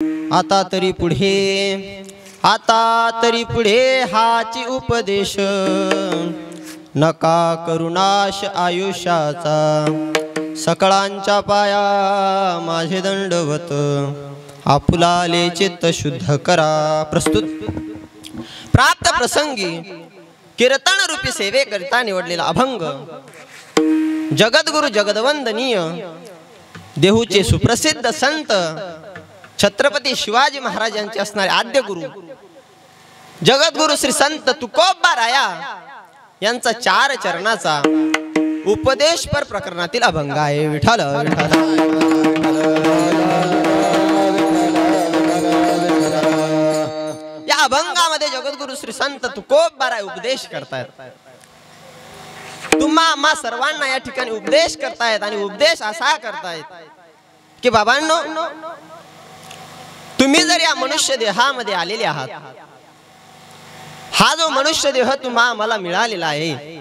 आता तरी पुढे हाची उपदेश, नका करुणाश आयुष्याचा, सकळांच्या पाया माझे दंडवत, आपुलाले चित्त शुद्ध करा। प्रस्तुत प्राप्त प्रसंगी कीर्तन रूपी सेवेकरिता निवडलेला अभंग जगद्गुरु जगदवंदनीय देहूचे सुप्रसिद्ध संत छत्रपती शिवाजी महाराजांचे असणारे आद्य गुरु जगद्गुरु श्री संत तुकोबा राया यांचा 4 चरणाचा उपदेशपर प्रकरणातील अभंग आहे। विठ्ठल या अभंगामध्ये जगद्गुरु श्री संत तुकोबा राय उपदेश करतायत। तुम्हा सर्वांना या ठिकाणी उपदेश करतायत आणि उपदेश असा करतायत की बाबांनो, तुम्ही जर या मनुष्य देहामध्ये आलेले आहात, हा जो मनुष्य देह तुम्हा मला मिळालेला आहे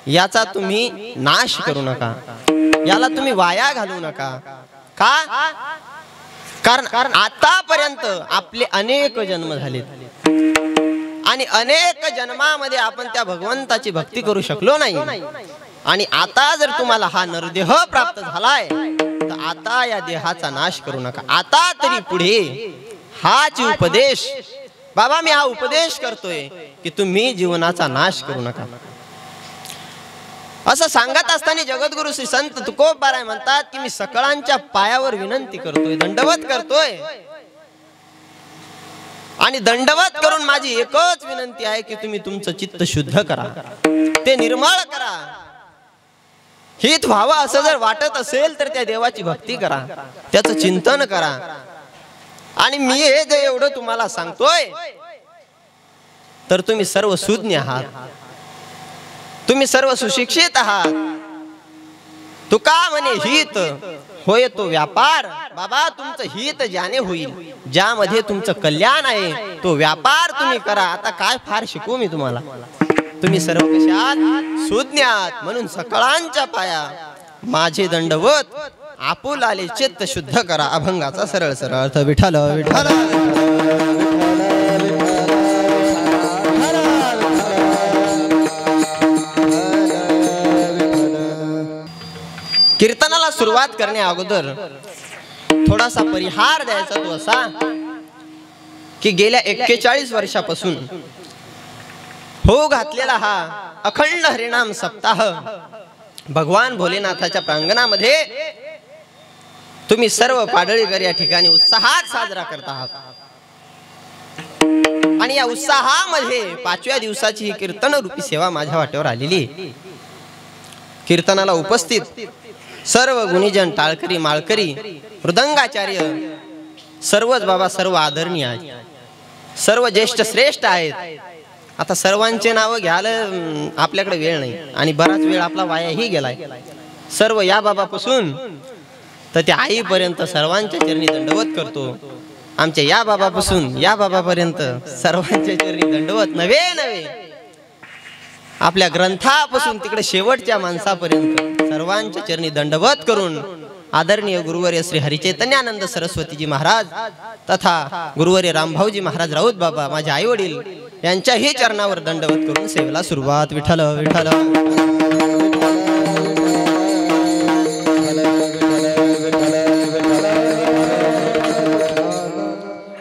याचा तुम्ही नाश करू नका, याला तुम्ही वाया घालू नका। का? कारण आतापर्यंत आपले अनेक जन्म झालेत आणि अनेक जन्मामध्ये आपण त्या भगवंताची भक्ती करू शकलो नाही, आणि आता जर तुम्हाला हा नरदेह प्राप्त झालाय तर आता या देहाचा नाश करू नका। आता तरी पुढे हाच उपदेश, बाबा मी हा उपदेश करतोय की तुम्ही जीवनाचा नाश करू नका। असं सांगत असताना जगद्गुरु श्री संत तुकोबा राय म्हणतात की मी सकळांच्या पायावर विनंती करतोय, दंडवत करतोय, आणि दंडवत करून माझी एकच विनंती आहे की तुम्ही तुमचं चित्त शुद्ध करा, ते निर्मळ करा। हित व्हावं असं जर वाटत असेल तर त्या देवाची भक्ती करा, त्याचं चिंतन करा। आणि मी हे जे एवढं तुम्हाला सांगतोय तर तुम्ही सर्व सुज्ञ आहात, तुम्ही सर्व सुशिक्षित आहात। तुका म्हणे हित होय तो व्यापार, बाबा तुमचं हित ज्याने होईल, ज्यामध्ये तुमचं कल्याण आहे तो व्यापार तुम्ही करा। आता काय फार शिकू मी तुम्हाला, तुम्ही सर्व कसे आहात? सुज्ञ आहात। म्हणून सकळांच्या पाया माझे दंडवत, आपुलाले चित्त शुद्ध करा। अभंगाचा सरळ सरळ अर्थ विठ्ठल विठ्ठल। कीर्तनाला सुरुवात करण्या अगोदर थोडासा परिहार द्यायचा तो असा की गेल्या 41 वर्षापासून हो घातलेला हा अखंड हरिनाम सप्ताह भगवान भोलेनाथाच्या प्रांगणामध्ये तुम्ही सर्व पाडळीकर या ठिकाणी उत्साहात साजरा करत आहात। आणि या उत्साहामध्ये 5व्या दिवसाची ही कीर्तन रूपी सेवा माझ्या वाट्यावर आलेली। कीर्तनाला उपस्थित सर्व गुणीजन, टाळकरी, माळकरी, मृदंगाचार्य सर्वच बाबा सर्व आदरणीय आहेत, सर्व ज्येष्ठ श्रेष्ठ आहेत। आता सर्वांचे नाव घ्यायला आपल्याकडे वेळ नाही आणि बराच वेळ आपला वायाही गेलाय। सर्व या बाबापासून तर त्या आईपर्यंत सर्वांच्या चरणी दंडवत करतो। आमच्या या बाबापासून या बाबापर्यंत सर्वांच्या चरणी दंडवत नव्हे आपल्या ग्रंथापासून तिकडे शेवटच्या माणसापर्यंत सर्वांच्या चरणी दंडवत करून आदरणीय गुरुवर्य श्री हरिचैतन्यानंद सरस्वतीजी महाराज तथा गुरुवर्य रामभाऊजी महाराज राऊत बाबा माझे आई वडील यांच्याही चरणावर दंडवत करून सेवेला सुरुवात। विठ्ठल विठ्ठल।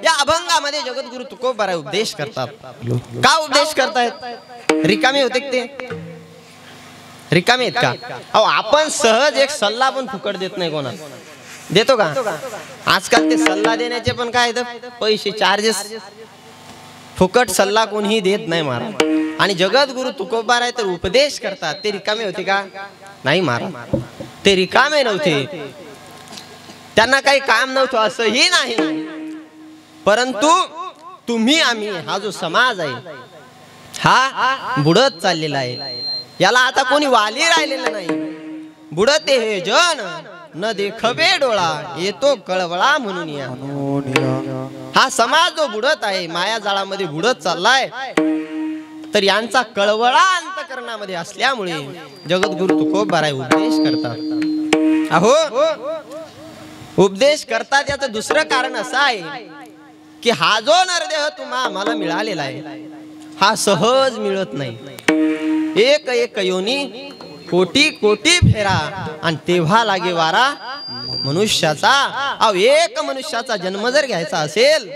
या अभंगामध्ये जगद्गुरु तुकोबा राय उपदेश करतात। का उपदेश करतायत? रिकामे होते ते? रिकामे आहेत का? अहो आपण सहज एक सल्ला पण फुकट देत नाही, कोणा देतो का? आजकाल ते सल्ला देण्याचे पण काय पैसे, चार्जेस, फुकट सल्ला कोणीही देत नाही महाराज। आणि जगद्गुरु तुकोबा राय तर उपदेश करतात, ते रिकामे होते का? नाही महाराज, ते रिकामे नव्हते, त्यांना काही काम नव्हतं असंही नाही। परंतु तुम्ही आम्ही हा जो समाज आहे हा बुडत चाललेला आहे, याला आता कोणी वाली राहिलेलं नाही। बुडते हे जन न देखवे डोळा, येतो कळवळा म्हणून या। हा समाज जो बुडत आहे, माया जाळामध्ये बुडत चाललाय, तर यांचा कळवळा अंतकरणामध्ये असल्यामुळे जगद्गुरु तुकोबा राय उपदेश करतात। अहो उपदेश करतात याचं दुसरं कारण असं आहे की हा जो नरदेह तुम्हा आम्हाला मिळालेला आहे हा सहज मिळत नाही। एक एक योनी कोटी कोटी फेरा आणि तेव्हा लागे वारा मनुष्याचा। अहो एक मनुष्याचा जन्म जर घ्यायचा असेल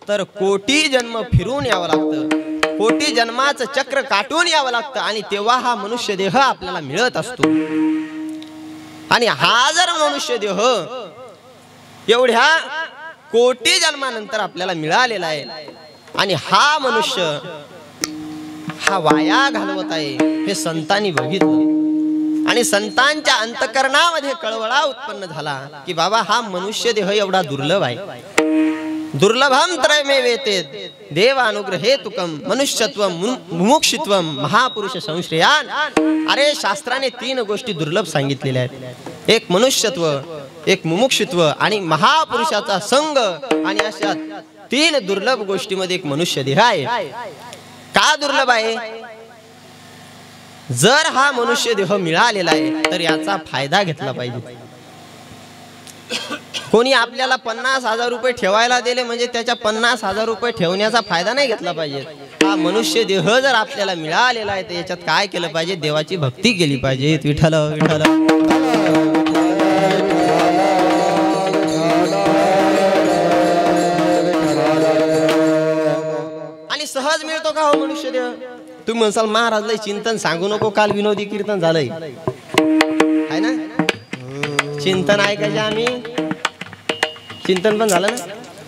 तर कोटी जन्म फिरून यावं लागतं, कोटी जन्माचं चक्र काटून यावं लागतं आणि तेव्हा हा मनुष्य देह आपल्याला मिळत असतो। आणि हा जर मनुष्य देह एवढ्या कोटी जन्मानंतर आपल्याला मिळालेला आहे आणि हा मनुष्य हा वाया घालवत आहे हे संतांनी बघितलं आणि संतांच्या अंतकरणामध्ये कळवळा उत्पन्न झाला की बाबा हा मनुष्य देह एवढा दुर्लभ आहे। दुर्लभम त्रयमेवेते देवानुग्रहे तुकम मनुष्यत्वम मुमुक्षित्वम महापुरुष संश्रयान। अरे शास्त्राने 3 गोष्टी दुर्लभ सांगितलेल्या आहेत, एक मनुष्यत्व, एक मुमुक्षित्व आणि महापुरुषाचा संग। आणि अशा 3 दुर्लभ गोष्टीमध्ये एक मनुष्य देह आहे। का दुर्लभ आहे? जर हा मनुष्य देह मिळालेला आहे तर याचा फायदा घेतला पाहिजे। कोणी आपल्याला 50,000 रुपये ठेवायला दिले म्हणजे त्याच्या 50,000 रुपये ठेवण्याचा फायदा नाही घेतला पाहिजे। हा मनुष्य देह जर आपल्याला मिळालेला आहे तर याच्यात काय केलं पाहिजे? देवाची भक्ती केली पाहिजे। विठ्ठल विठ्ठल आणि सहज मिळतो का हो मनुष्य देह? तुम्ही म्हणसाल महाराजला चिंतन सांगू नको, काल विनोदी कीर्तन झालंय आहे ना, चिंतन ऐकायचे आम्ही, चिंतन पण झालं ना।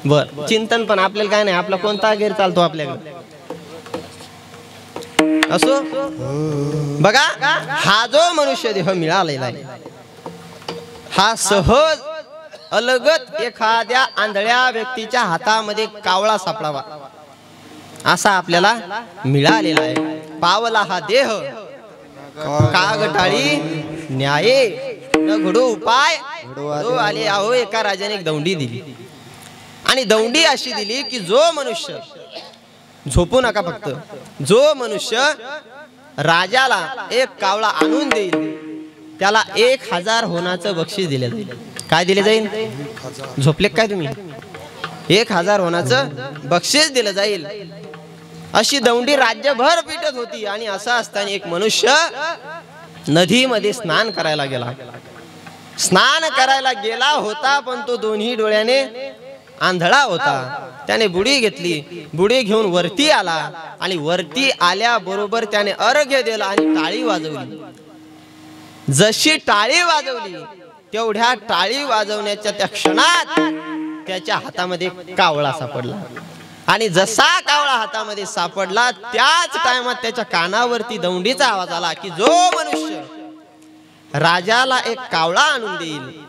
बर चिंतन पण आपल्याला काय नाही, आपला कोणता गेर चालतो आपल्याकडे असो। बघा हा जो मनुष्य देह मिळालेला आहे हा सहज अलगत एखाद्या आंधळ्या व्यक्तीच्या हातामध्ये कावळा सापडावा असा आपल्याला मिळालेला आहे। पावला हा देह कागटाळी न्याये न घडो उपाय घडो आले। अहो एका राजाने एक दौंडी दिली आणि दौंडी अशी दिली की जो मनुष्य झोपू नका, फक्त जो मनुष्य राजाला एक कावळा आणून देईल त्याला 1000 होनाचं बक्षीस दिले जाईल। काय दिले जाईल? झोपले काय तुम्ही? 1000 होनाचं बक्षीस दिलं जाईल। अशी दौंडी राज्यभर पिटत होती आणि असं असताना एक मनुष्य नदीमध्ये स्नान करायला गेला। स्नान करायला गेला होता पण तो दोन्ही डोळ्याने आंधळा होता। त्याने बुडी घेतली, बुडी घेऊन वरती आला आणि वरती आल्याबरोबर त्याने अर्घ्य दिला आणि टाळी वाजवली। जशी टाळी वाजवली तेवढ्या टाळी वाजवण्याच्या त्या क्षणात त्याच्या हातामध्ये कावळा सापडला आणि जसा कावळा हातामध्ये सापडला त्याच टायमात त्याच्या कानावरती दौंडीचा आवाज आला की जो मनुष्य राजाला एक कावळा आणून देईल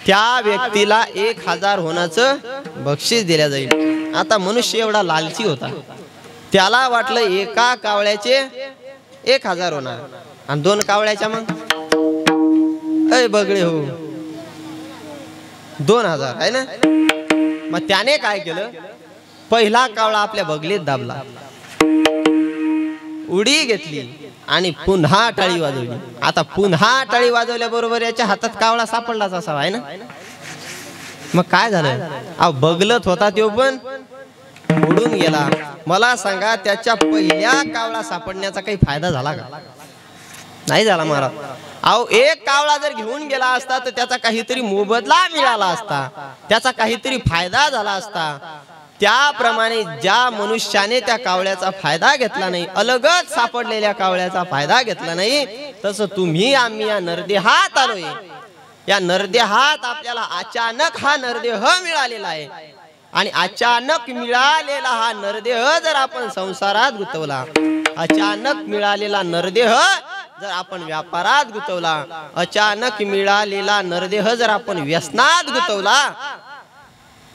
त्या व्यक्तीला 1000 होनाचं बक्षीस दिल्या जाईल। आता मनुष्य एवढा लालची होता, त्याला वाटलं एका कावळ्याचे 1000 होणार आणि 2 कावळ्याच्या मग अय बगळे हो 2000 आहे ना। मग त्याने काय केलं? पहिला कावळा आपल्या बगलीत दाबला, उडी घेतली आणि पुन्हा टाळी वाजवली। आता पुन्हा टाळी वाजवल्याबरोबर याच्या हातात कावळा सापडलाच असावा आहे ना। मग काय झालं? अहो बगलत होता तो पण उडून गेला। मला सांगा त्याच्या पहिल्या कावळा सापडण्याचा काही फायदा झाला का? नाही झाला महाराज। अहो एक कावळा जर घेऊन गेला असता तर त्याचा काहीतरी मोबदला मिळाला असता, त्याचा काहीतरी फायदा झाला असता। त्याप्रमाणे ज्या मनुष्याने त्या कावळ्याचा फायदा घेतला नाही, अलगत सापडलेल्या कावळ्याचा फायदा घेतला नाही, तसं तुम्ही आम्ही या नरदेहात आलोय। या नरदेहात आपल्याला अचानक हा नरदेह मिळालेला आहे आणि अचानक मिळालेला हा नरदेह जर आपण संसारात गुंतवला, अचानक मिळालेला नरदेह जर आपण व्यापारात गुंतवला, अचानक मिळालेला नरदेह जर आपण व्यसनात गुंतवला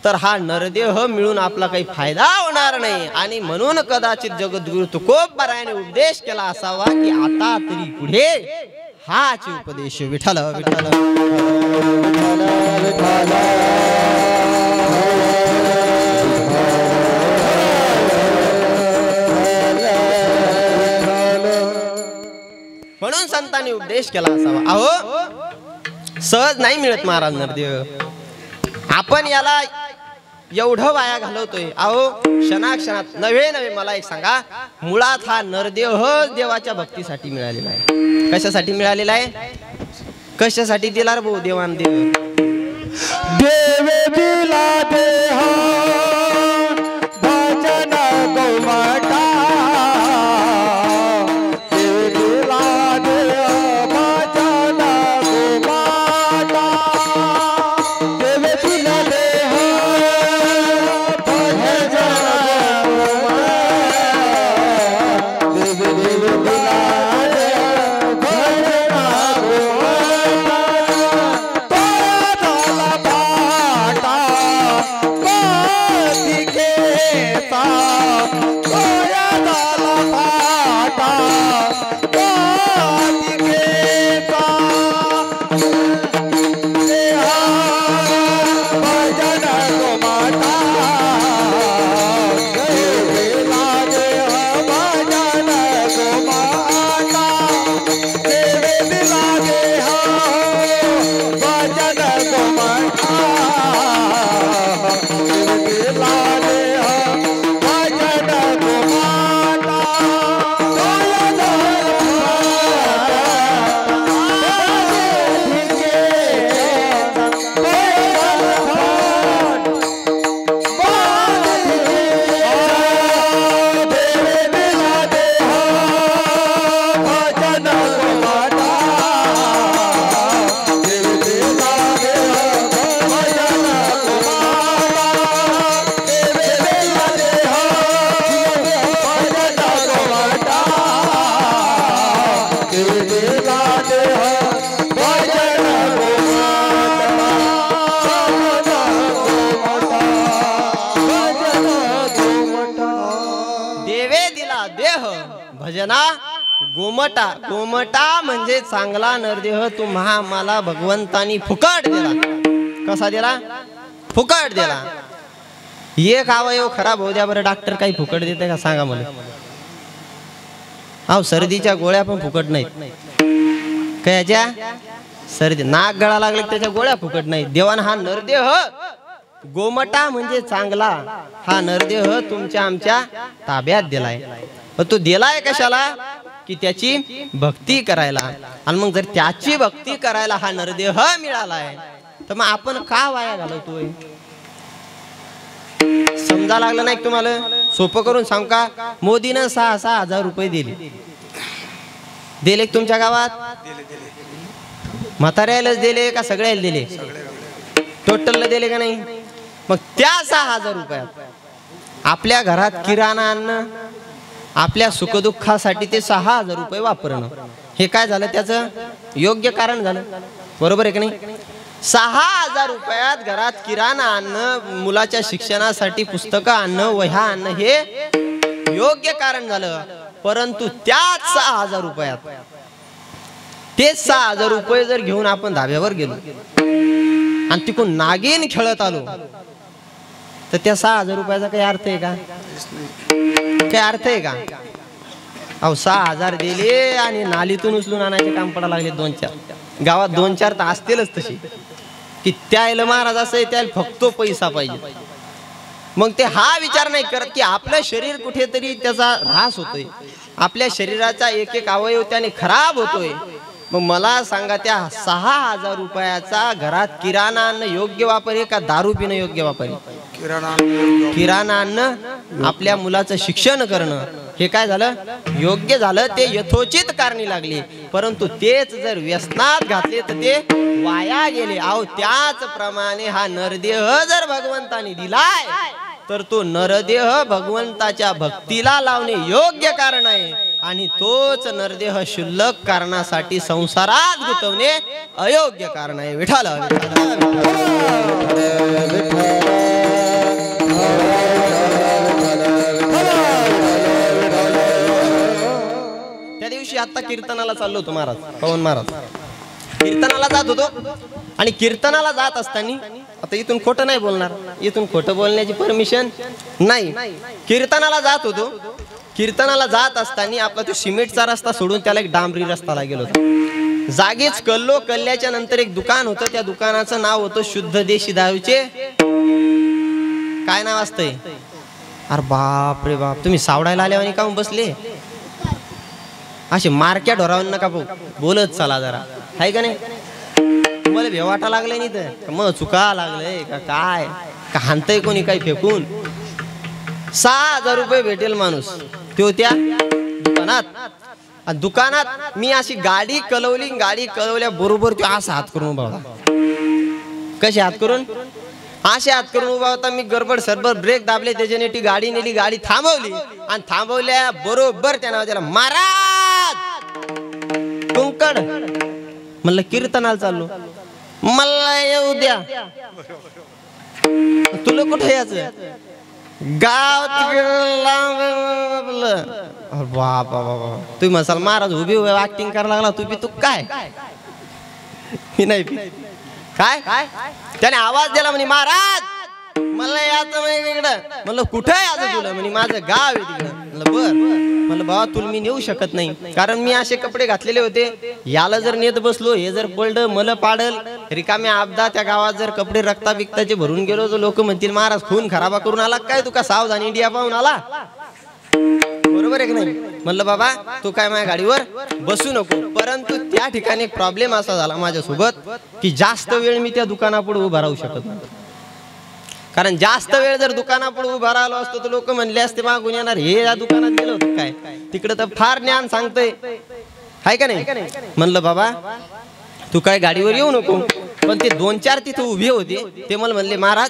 तर हा नरदेह मिळून आपला काही फायदा होणार नाही। आणि म्हणून कदाचित जगद्गुरु तुकोबारायाने उपदेश केला असावा की आता तरी पुढे हाच उपदेश। विठ्ठल विठ्ठल म्हणून संतांनी उपदेश केला असावा। अहो सहज नाही मिळत महाराज नरदेह. आपण याला एवढं वाया घालवतोय. अहो क्षणाक्षणात नव्हे मला एक सांगा, मुळात हा नरदेह देवाच्या भक्तीसाठी मिळालेला आहे. कशासाठी मिळालेला आहे? कशासाठी दिला रे भाऊ देवान देव? देवे दिला देह भजन गोमाता, देवे दिला देह भजन गोमाता, देवे दिला देह भजन गोमाता, देवे दिला देह भजन भजना गोमटा. गोमटा म्हणजे चांगला नरदेह तुम्हा मला भगवंतानी फुकट दिला. कसा दिला? फुकट दिला. एक अवयव खराब होऊ द्या बरं, डॉक्टर काही फुकट देते का सांगा मला? अहो सर्दीच्या गोळ्या पण फुकट नाहीत. कयाच्या? सर्दी नाक गळा लागले त्याच्या गोळ्या फुकट नाहीत. देवान हा नरदेह गोमटा म्हणजे चांगला हा नरदेह तुमच्या आमच्या ताब्यात दिलाय. तो दिलाय कशाला? की त्याची भक्ती करायला. आणि मग जर त्याची भक्ती करायला हा नरदेह मिळालाय तर मग आपण का वाया घालवतोय? समजा लागलं नाही तुम्हाला? सोपं करून सांग का, मोदीनं 6,000 रुपये दिले तुमच्या गावात? म्हाताऱ्यालाच दिले का सगळ्याला दिले? टोटलला दिले का नाही? मग त्या 6,000 रुपयात आपल्या घरात किराणा आणणं, आपल्या सुखदुःखासाठी ते 6,000 रुपये वापरणं, हे काय झालं? त्याचं योग्य कारण झालं. बरोबर आहे की नाही? 6,000 रुपयात घरात किराणा आणणं, मुलाच्या शिक्षणासाठी पुस्तकं आणणं, वह्या आणणं, हे योग्य कारण झालं. परंतु त्याच 6,000 रुपयात तेच 6,000 रुपये जर घेऊन आपण धाब्यावर गेलो आणि तिकडून नागिन खेळत आलो तर त्या 6,000 रुपयाचा काही अर्थ आहे का? काय अर्थ आहे का? अहो 6,000 दिले आणि नालीतून उचलून आणायचे काम पडा लागले. 2-4 गावात 2-4 तर असतीलच तशी की त्याला महाराज असं आहे, त्याला फक्त पैसा पाहिजे. मग ते हा विचार नाही करत की आपलं शरीर कुठेतरी त्याचा ऱ्हास होतोय, आपल्या शरीराचा एक एक अवयव त्याने खराब होतोय. मग मला सांगा, त्या 6,000 रुपयाचा घरात किराणा आणणं योग्य वापर आहे का दारू पिणं योग्य वापर आहे? किराणा आणणं, आपल्या मुलाचं शिक्षण करणं, हे काय झालं? योग्य झालं. ते यथोचित कारणी लागली. परंतु तेच जर व्यसनात घातले तर ते वाया गेले. अहो त्याच प्रमाणे हा नरदेह जर भगवंताने दिलाय तर तो नरदेह भगवंताच्या भक्तीला लावणे योग्य कारण आहे. आणि तोच नरदेह शुल्लक कारणासाठी संसारात गुंतवणे अयोग्य कारण आहे. विठाल त्या दिवशी आता कीर्तनाला चाललो होतो महाराज, पवन महाराज कीर्तनाला जात होतो. आणि कीर्तनाला जात असताना, आता इथून खोटं नाही बोलणार, इथून खोटं बोलण्याची परमिशन नाही. कीर्तनाला जात होतो. कीर्तनाला जात असताना आपला तो सिमेंटचा रस्ता सोडून त्याला एक डांबरी रस्ता लागेल होता. जागीच कल्लो. कल्ल्याच्या नंतर एक दुकान होतं, त्या दुकानाचं नाव होतं शुद्ध देशी दारूचे काय नाव असतंय? अरे बाप रे बाप, तुम्ही सावडायला आले आणि का बसले असे मारक्या ढोरावून नका बोलत चला जरा, आहे का नाही? तुम्हाला भेवाटा लागलाय नाही तर मग चुका लागलंय का काय? का हाणतंय कोणी काही फेकून? 6,000 रुपये भेटेल माणूस तो त्या दुकानात. दुकानात मी अशी गाडी कलवली, गाडी कलवल्या बरोबर तो असा हात करून उभा होता. कशी हात करून? असे हात करून उभा होता. मी गडबड सरबड ब्रेक दाबले, त्याच्याने ती गाडी नेली, गाडी थांबवली आणि थांबवल्या बरोबर त्या नावाला महाराज कुंकड. म्हणलं कीर्तनाला चाललो, मला येऊ द्या. तुला कुठे यायचं? गाव बाबा तुम्ही मसाल महाराज उभी ऍक्टिंग करायला लागला. तू काय नाही काय? त्याने आवाज दिला म्हणे महाराज मला याचं म्हणे इकडं. म्हणलं कुठं यायचं तुला? म्हणे माझं गाव आहे तिकडं. म्हणलं बर. म्हणलं बाबा तुला मी नेऊ शकत नाही, कारण मी असे कपडे घातलेले होते. याला जर नेत बसलो, हे जर पडलं मला पाडल, रिकाम्या आपदा त्या गावात जर कपडे रक्ता बिक्ताचे भरून गेलो तर लोक म्हणतील महाराज खून खराबा करून आला काय? तू का सावधान इंडिया पाहून आला? बरोबर आहे की नाही? म्हणलं बाबा तू काय माझ्या गाडीवर बसू नको. परंतु त्या ठिकाणी प्रॉब्लेम असा झाला माझ्यासोबत की जास्त वेळ मी त्या दुकानापुढे उभा राहू शकत नाही. कारण जास्त वेळ जर दुकानापुढे उभा राहिलो असतो तर लोक म्हणले असते मागून येणार हे या दुकानात गेलो होतं काय? तिकडे तर फार ज्ञान सांगतोय, हाय का नाही? म्हणलं बाबा तू काय गाडीवर येऊ नको. पण ते 2-4 तिथे उभे होते, ते मला म्हणले महाराज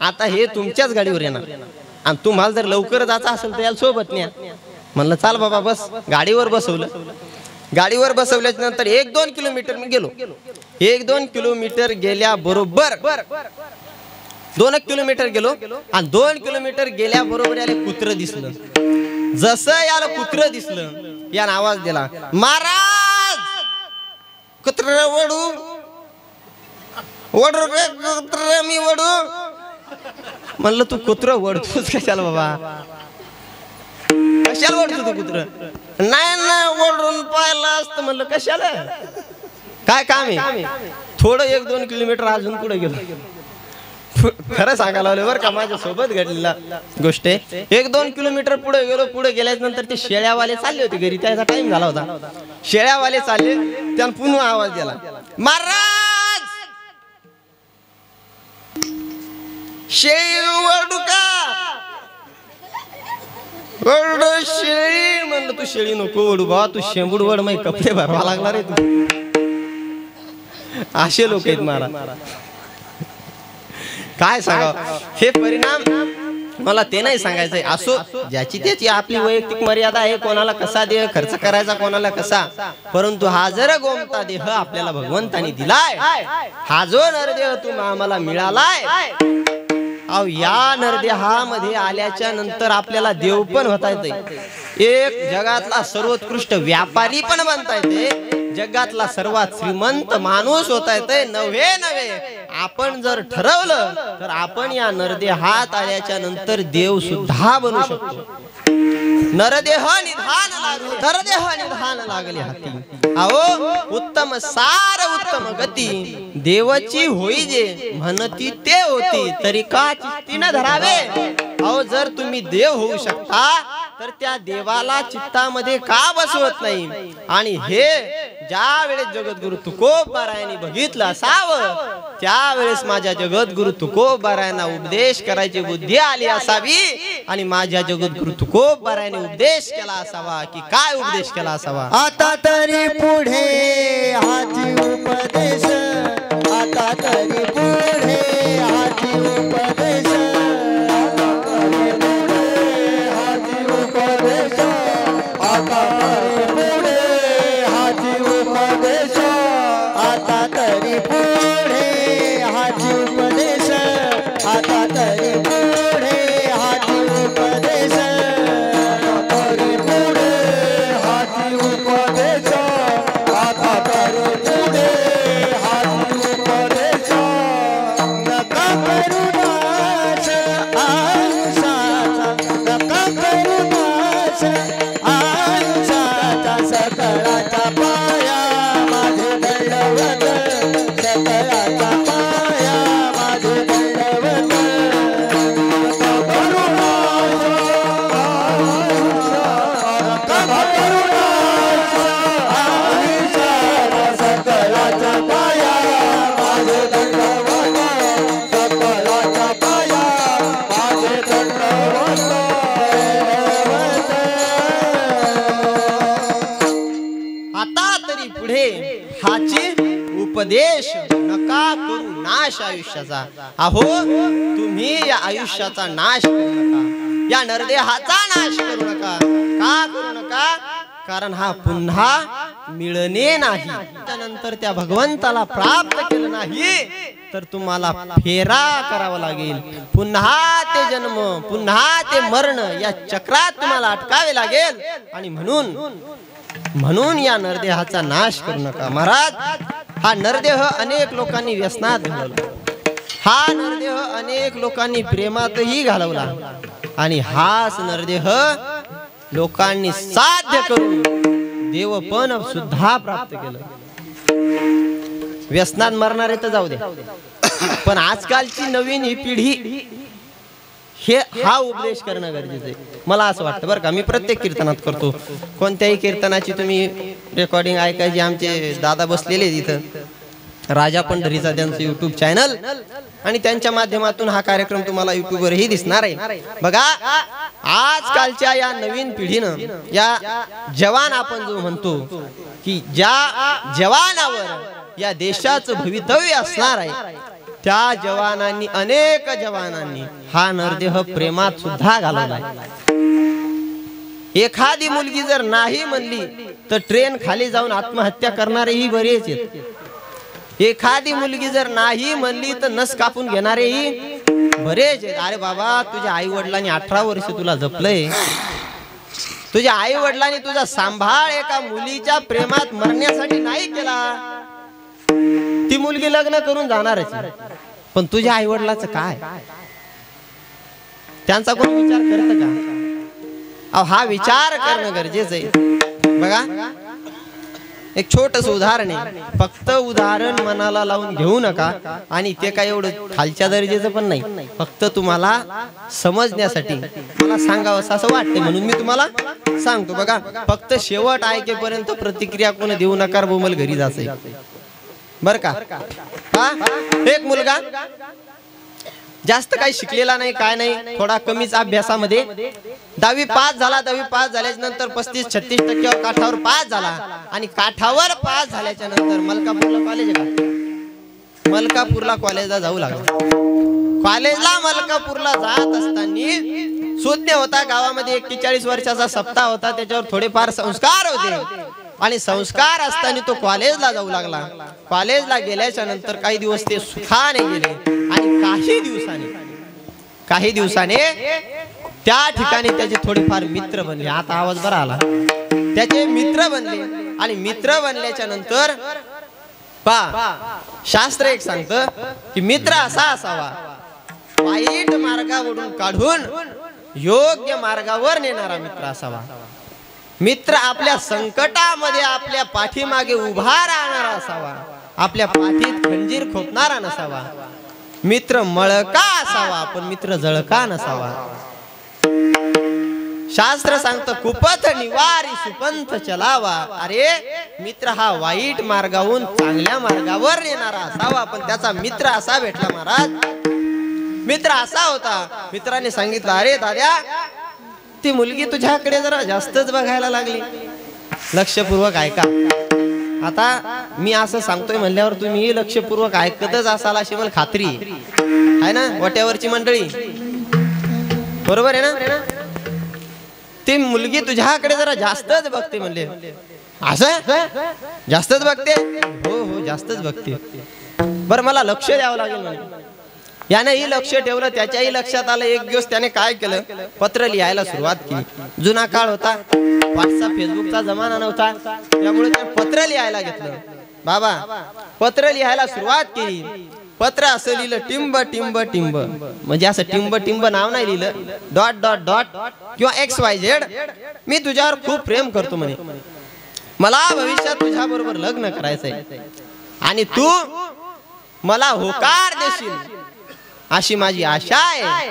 आता हे तुमच्याच गाडीवर येणार आणि तुम्हाला जर लवकर जायचं असेल तर याला सोबत न्या. म्हणलं चाल बाबा बस. गाडीवर बसवलं. गाडीवर बसवल्याच्या नंतर 1-2 किलोमीटर मी गेलो. 1-2 किलोमीटर गेल्या बरोबर 2 किलोमीटर गेलो आणि 2 किलोमीटर गेल्या बरोबर याला कुत्र दिसलं. जसं याला कुत्र दिसलं यानं आवाज दिला महाराज कुत्र वडू वडू कुत्र मी वडू. म्हणलं तू कुत्र वडतोस कशाला बाबा? कशाला वडतो तू कुत्र? नाही ना वडून पाहिलं असतं. म्हणलं कशाला? काय काम आहे? थोडं 1-2 किलोमीटर अजून पुढे गेलो. खरं सांगायला लागलं बरं का, माझ्या सोबत घडलेला गोष्ट आहे. 1-2 किलोमीटर पुढे गेलो. पुढे गेल्याच्या नंतर ते शेळ्यावाले चालले होते घरी, त्याचा टाइम झाला होता. शेळ्यावाले चालले, त्यानं पुन्हा आवाज दिला महाराज शेळी वडू का? वडू शेळी. म्हणलं तू शेळी नको वडू बा, तू शेंबूड वड. मग कपडे भरवा लागला रे तू. असे लोक आहेत महाराज. काय सांगा हे परिणाम मला ते नाही सांगायचंय. असो ज्याची त्याची आपली वैयक्तिक मर्यादा आहे, कोणाला कसा देह खर्च करायचा कोणाला कसा. परंतु हा जर गोमता देह आपल्याला भगवंतानी दिलाय, हा जो नरदेह तुम्हाला आम्हाला मिळालाय, अहो या नरदेहामध्ये आल्याच्या नंतर आपल्याला देव पण होता येते, एक जगातला सर्वोत्कृष्ट व्यापारी पण बनता येते, जगातला सर्वात श्रीमंत माणूस होता येते. नव्हे आपण जर ठरवलं तर आपण या नरदेहात आल्याच्या नंतर देव सुद्धा बनू शकतो. नरदेह निधान लागले हाती. अहो उत्तम सार उत्तम गती देवाची होई जे म्हणती ते होती तरी का चित्ती न धरावे. अहो जर तुम्ही देव होऊ शकता तर त्या देवाला चित्तामध्ये का बसवत नाही? आणि हे ज्या वेळेस जगद्गुरु तुकोबारायांनी बघितलं असावं त्यावेळेस माझ्या जगद्गुरु तुकोबारायांना उपदेश करायची बुद्धी आली असावी आणि माझ्या जगद्गुरु तुकोबारायांनी उपदेश केला असावा. की काय उपदेश केला असावा? आता तरी पुढे हाची उपदेश, आता तरी पुढे हाची उपदेश, आता तरी पुढे हाची उपदेश, आता तरी पुढे हाची उपदेश, आता तरी पुढे हाची उपदेश, आता तरी पुढे हाची उपदेश, नाश आयुष्याचा. अहो तुम्ही या आयुष्याचा नाश करू नका, या नरदेहाचा नाश करू नका. का करू नका? कारण हा पुन्हा मिळणे नाही. त्यानंतर त्या भगवंताला प्राप्त केलं नाही तर तुम्हाला फेरा करावा लागेल. पुन्हा ते जन्म, पुन्हा ते मरण या चक्रात तुम्हाला अटकावे लागेल. आणि म्हणून या नरदेहाचा नाश करू नका. महाराज, हा नरदेह अनेक लोकांनी व्यसनात घालवला, हा नरदेह अनेक लोकांनी प्रेमातही घालवला, आणि हाच नरदेह लोकांनी साध्य करून देवपण सुद्धा प्राप्त केलं. व्यसनात मरणारे तर जाऊ दे, पण आजकालची नवीन ही पिढी हा उपदेश करणं गरजेचं आहे. मला असं वाटतं बरं का. मी प्रत्येक कीर्तनात करतो, कोणत्याही कीर्तनाची तुम्ही रेकॉर्डिंग ऐकायची. आमचे दादा बसलेले तिथं, राजा पंढरीचा त्यांचं युट्यूब चॅनल, आणि त्यांच्या माध्यमातून हा कार्यक्रम तुम्हाला युट्यूबवरही दिसणार आहे. बघा, आजकालच्या या नवीन पिढीनं, या जवान आपण जो म्हणतो की ज्या जवानावर या देशाचं भवितव्य असणार आहे, त्या जवानांनी, अनेक जवानांनी हा नरदेह प्रेमात सुद्धा घालवलाय. एखादी मुलगी जर नाही म्हणली तर ट्रेन खाली जाऊन आत्महत्या करणारेही बरेच आहेत. एखादी मुलगी जर नाही म्हणली तर नस कापून घेणारेही बरेच आहेत. अरे बाबा, तुझ्या आई वडिलांनी 18 वर्ष तुला जपलंय, तुझ्या आई वडिलांनी तुझा सांभाळ एका मुलीच्या प्रेमात मरण्यासाठी नाही केला. ती मुलगी लग्न करून जाणारच, पण तुझ्या आई वडिलाचं काय? त्यांचा कोण विचार करत का? हा विचार करणं गरजेचं आहे. बघा, एक छोटस उदाहरण आहे, फक्त उदाहरण मनाला लावून घेऊ नका, आणि ते काय एवढं खालच्या दर्जाचं पण नाही, फक्त तुम्हाला समजण्यासाठी मला सांगावं असं वाटते म्हणून मी तुम्हाला सांगतो. बघा, फक्त शेवट ऐकेपर्यंत प्रतिक्रिया कोण देऊ नका, बोमल घरी जायचंय बर का. हा, एक मुलगा जास्त काही शिकलेला नाही, काय नाही, थोडा कमीच अभ्यासामध्ये 10वी पास झाला. 10वी पास झाल्याच्या नंतर 35-36% काठावर पास झाला, आणि काठावर पास झाल्याच्या नंतर मलकापूरला कॉलेज आहे का, मलकापूरला कॉलेजला जाऊ लागला. कॉलेजला मलकापूरला जात असताना सुज्ञ होता, गावामध्ये 41 वर्षाचा सप्ताह होता, त्याच्यावर थोडेफार संस्कार होते, आणि संस्कार असताना तो कॉलेजला जाऊ लागला. कॉलेजला गेल्याच्या नंतर काही दिवस ते सुखाने गेले, आणि काही दिवसाने त्या ठिकाणी त्याचे थोडेफार मित्र बनले. आता आवाज बरा आला. त्याचे मित्र बनले, आणि मित्र बनल्याच्या नंतर शास्त्र एक सांगतं की मित्र असा असावा, वाईट मार्गावरून काढून योग्य मार्गावर नेणारा मित्र असावा. मित्र आपल्या संकटामध्ये आपल्या पाठीमागे उभा राहणारा असावा, आपल्या पाठीत खंजीर खोपणारा नसावा. मित्र मळका असावा, पण मित्र जळका नसावा. शास्त्र सांगतं कुपथ निवारी सुपंथ चलावा. अरे, मित्र हा वाईट मार्गावरून चांगल्या मार्गावर नेणारा असावा, पण त्याचा मित्र असा भेटला. महाराज, मित्र असा होता, मित्राने सांगितलं, अरे दाद्या, ती मुलगी तुझ्याकडे जरा जास्तच बघायला लागली, लक्षपूर्वक ऐका. आता मी असं सांगतोय म्हणल्यावर तुम्ही लक्षपूर्वक ऐकतच असाल अशी मला खात्री आहे ना, वाट्यावरची मंडळी, बरोबर आहे ना. ती मुलगी तुझ्याकडे जरा जास्तच बघते म्हणले. असं जास्तच बघते? हो हो, जास्तच बघते. बरं, मला लक्ष द्यावं लागेल म्हणजे. यानेही लक्ष ठेवलं, त्याच्याही लक्षात आलं. एक दिवस त्याने काय केलं, पत्र लिहायला सुरुवात केली. जुना काळ होता, व्हॉट्सअप फेसबुकचा जमाना नव्हता, त्यामुळे त्याने पत्र लिहायला घेतलं. बाबा, पत्र लिहायला सुरुवात केली. पत्र असं लिहिलं, टिंब टिंब टिंब, म्हणजे असं टिंब टिंब नाव नाही लिहिलं, डॉट डॉट डॉट किंवा XYZ. मी तुझ्यावर खूप प्रेम करतो म्हणे, मला भविष्यात तुझ्या बरोबर लग्न करायचंय, आणि तू मला होकार देशील अशी माझी आशा आहे.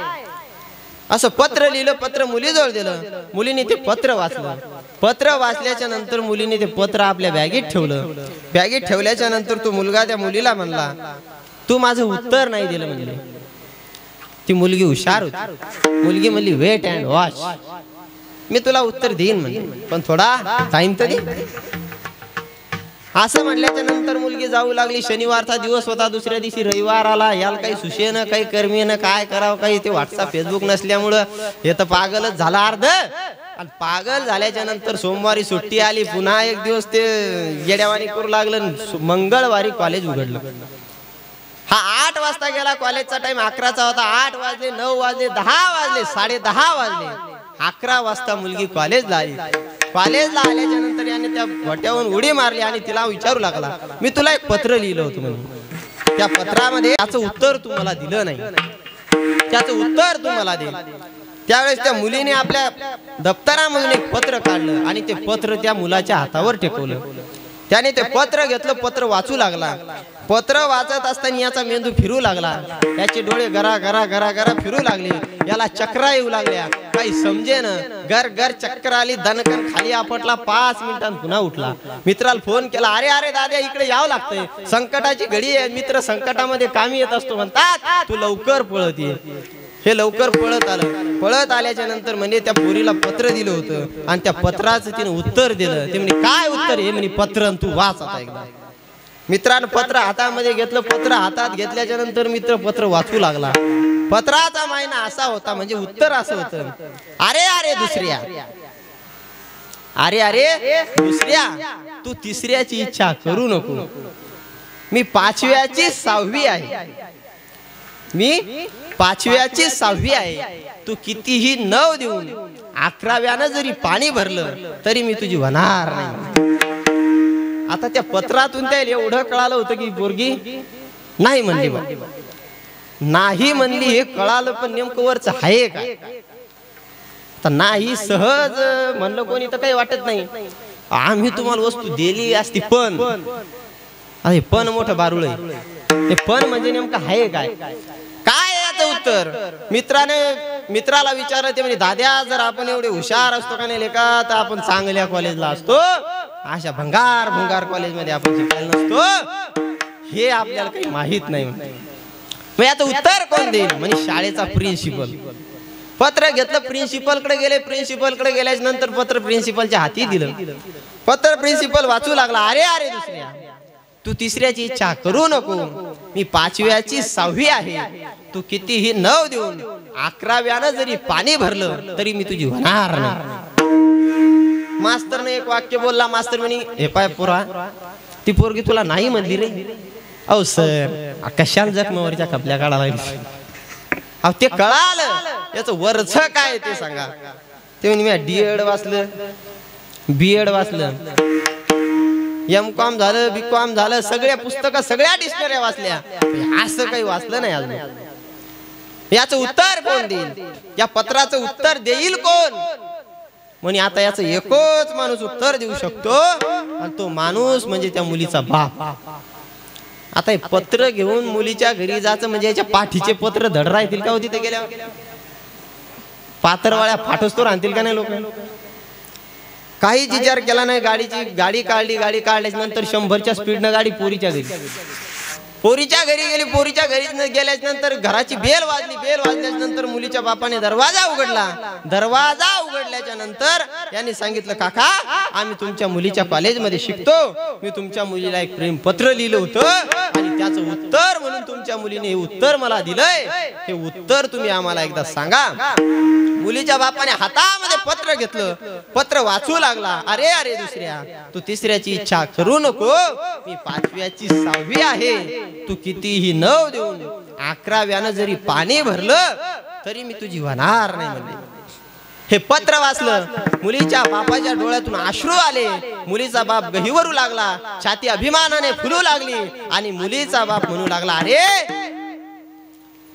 असं पत्र लिहिलं. पत्र मुलीजवळ दिलं. मुलीने ते पत्र वाचलं. पत्र वाचल्याच्या नंतर मुलीने ते पत्र आपल्या बॅगेत ठेवलं. बॅगेत ठेवल्याच्या नंतर तो मुलगा त्या मुलीला म्हणला, तू माझं उत्तर नाही दिलं म्हणले. ती मुलगी हुशार होती. मुलगी म्हणली, वेट अँड वॉच, मी तुला उत्तर देईन म्हणजे, पण थोडा टाइम तर दे. असं म्हटल्याच्या नंतर मुलगी जाऊ लागली. शनिवारचा दिवस होता, दुसऱ्या दिवशी रविवार आला. याला काही सुशेनं काही कर्मीनं काय करावं, काही ते व्हॉट्सअप फेसबुक नसल्यामुळं हे तर पागलच झाला अर्ध. आणि पागल झाल्याच्या नंतर सोमवारी सुट्टी आली, पुन्हा एक दिवस ते येड्यावानी करू लागलं. मंगळवारी कॉलेज उघडलं. हा 8 वाजता गेला. कॉलेजचा टाइम 11चा होता. 8 वाजले, 9 वाजले, 10 वाजले, 10:30 वाजले. 11 वाजता मुलगी कॉलेजला आली. कॉलेजला आल्याच्या नंतर याने त्या गोट्यावरून उडी मारली आणि तिला विचारू लागला, मी तुला एक पत्र लिहिलं होतं म्हणून, त्या पत्रामध्ये त्याचं उत्तर तू मला दिलं नाही, त्याचं उत्तर तू मला दे. त्यावेळेस त्या मुलीने आपल्या दप्तरामधून एक पत्र काढलं आणि ते पत्र त्या मुलाच्या हातावर टेकवलं. त्याने ते पत्र घेतलं, पत्र वाचू लागला. पत्र वाचत असताना याचा मेंदू फिरू लागला. याचे डोळे गरा गरा गरा गरा फिरू लागले. याला चक्रा येऊ लागल्या. काही समजेन. गर गर चक्कर आली. दणकन खाली आपटला. 5 मिनिटांत पुन्हा उठला. मित्राला फोन केला, अरे अरे दादा इकडे यावं लागतंय, संकटाची घडी आहे. मित्र संकटामध्ये कामी येत असतो म्हणतात, तू लवकर पळत ये. हे लवकर पळत आलं. पळत आल्याच्या नंतर म्हणजे त्या पोरीला पत्र दिलं होतं आणि त्या पत्राचं तिने उत्तर दिलं. ते म्हणे काय उत्तर? हे म्हणे पत्र, तू वाच आता एकदा. मित्रानं पत्र हातामध्ये घेतलं. पत्र हातात घेतल्याच्या नंतर मित्र पत्र वाचू लागला. पत्राचा मायना असा होता, म्हणजे उत्तर असं होतं, अरे अरे दुसऱ्या, अरे अरे दुसऱ्या, तू तिसऱ्याची इच्छा करू नको. मी 5व्याची 6वी आहे. मी 5व्याची 6वी आहे. तू कितीही 9 देऊन 11व्यानं जरी पाणी भरलं तरी मी तुझी होणार नाही. आता त्या पत्रातून त्याला एवढं कळालं होतं की पोरगी नाही म्हणली. नाही म्हणली हे कळालं, पण नेमकं वरच आहे काय? तर नाही सहज म्हणलं कोणी तर काही वाटत नाही. आम्ही तुम्हाला वस्तू दिली असती, पण अरे पण मोठं बारुळ आहे. ते पण म्हणजे नेमकं आहे काय? काय याचं उत्तर? मित्राला विचारलं. ते म्हणजे दाद्या, जर आपण एवढे हुशार असतो का नाही का, तर आपण चांगल्या कॉलेजला असतो. अशा भंगार भंगार कॉलेजमध्ये आपण शिकायला नसतो. हे आपल्याला काही माहित नाही. मग याचं उत्तर कोण देईल? म्हणजे शाळेचा प्रिन्सिपल. पत्र घेतलं, प्रिन्सिपल कडे गेले. प्रिन्सिपल कडे गेल्याच्या नंतर पत्र प्रिन्सिपलच्या हाती दिलं. पत्र प्रिन्सिपल वाचू लागला, अरे अरे दुसऱ्या, तू तिसऱ्याची इच्छा करू नको. मी 5व्याची 6वी आहे. तू कितीही 9 देऊन 11व्यानं जरी पाणी भरलं तरी मी तुझी होणार नाही. मास्तरने एक वाक्य बोलला. मास्तर म्हणे, हे पाय पोरा, ती पोरगी तुला नाही म्हणली रे. अहो सर, कशाला जखमावरच्या कपल्या काढायला? अहो ते कळालं, याचं वरच काय ते सांगा. ते म्हणे, मी D.Ed वाचलं, B.Ed वाचलं, M.Com झालं, B.Com झालं, सगळ्या पुस्तकं, सगळ्या डिक्शनऱ्या वाचल्या, असं काही वाचलं नाही अजून. याचं उत्तर कोण देईल? या पत्राचं उत्तर देईल कोण? म्हणे आता याचं एकच माणूस उत्तर देऊ शकतो, आणि तो माणूस म्हणजे त्या मुलीचा बाप. आता हे पत्र घेऊन मुलीच्या घरी जायचं म्हणजे याच्या पाठीचे पत्र धड राहतील का? तिथे गेल्यावर पातरवाळ्या फाटोस्तोर आणतील का नाही लोक? काहीच विचार केला नाही. गाडी काढल्याच्या नंतर 100च्या स्पीडनं गाडी पोरीच्या घरी गेली. पोरीच्या घरी गेल्याच्या नंतर घराची बेल वाजली. बेल वाजल्याच्या नंतर मुलीच्या बापाने दरवाजा उघडला. दरवाजा उघडल्याच्या नंतर यांनी सांगितलं, काका आम्ही तुमच्या मुलीच्या कॉलेजमध्ये शिकतो. मी तुमच्या मुलीला एक प्रेम पत्र लिहिलं होतं आणि त्याचं उत्तर म्हणून तुमच्या मुलीने हे उत्तर मला दिलंय. हे उत्तर तुम्ही आम्हाला एकदा सांगा. मुलीच्या बापाने हातामध्ये पत्र घेतलं. पत्र वाचू लागला, अरे अरे दुसऱ्या, तू तिसऱ्याची इच्छा करू नको. मी 5व्याची 6वी आहे. तू कितीही 9 देऊन 11व्यानं जरी पाणी भरलं तरी मी तुझी होणार नाही म्हणले. हे पत्र वाचलं. मुलीच्या बापाच्या डोळ्यातून अश्रू आले. मुलीचा बाप गहिवरू लागला. छाती अभिमानाने फुलू लागली आणि मुलीचा बाप म्हणू लागला, अरे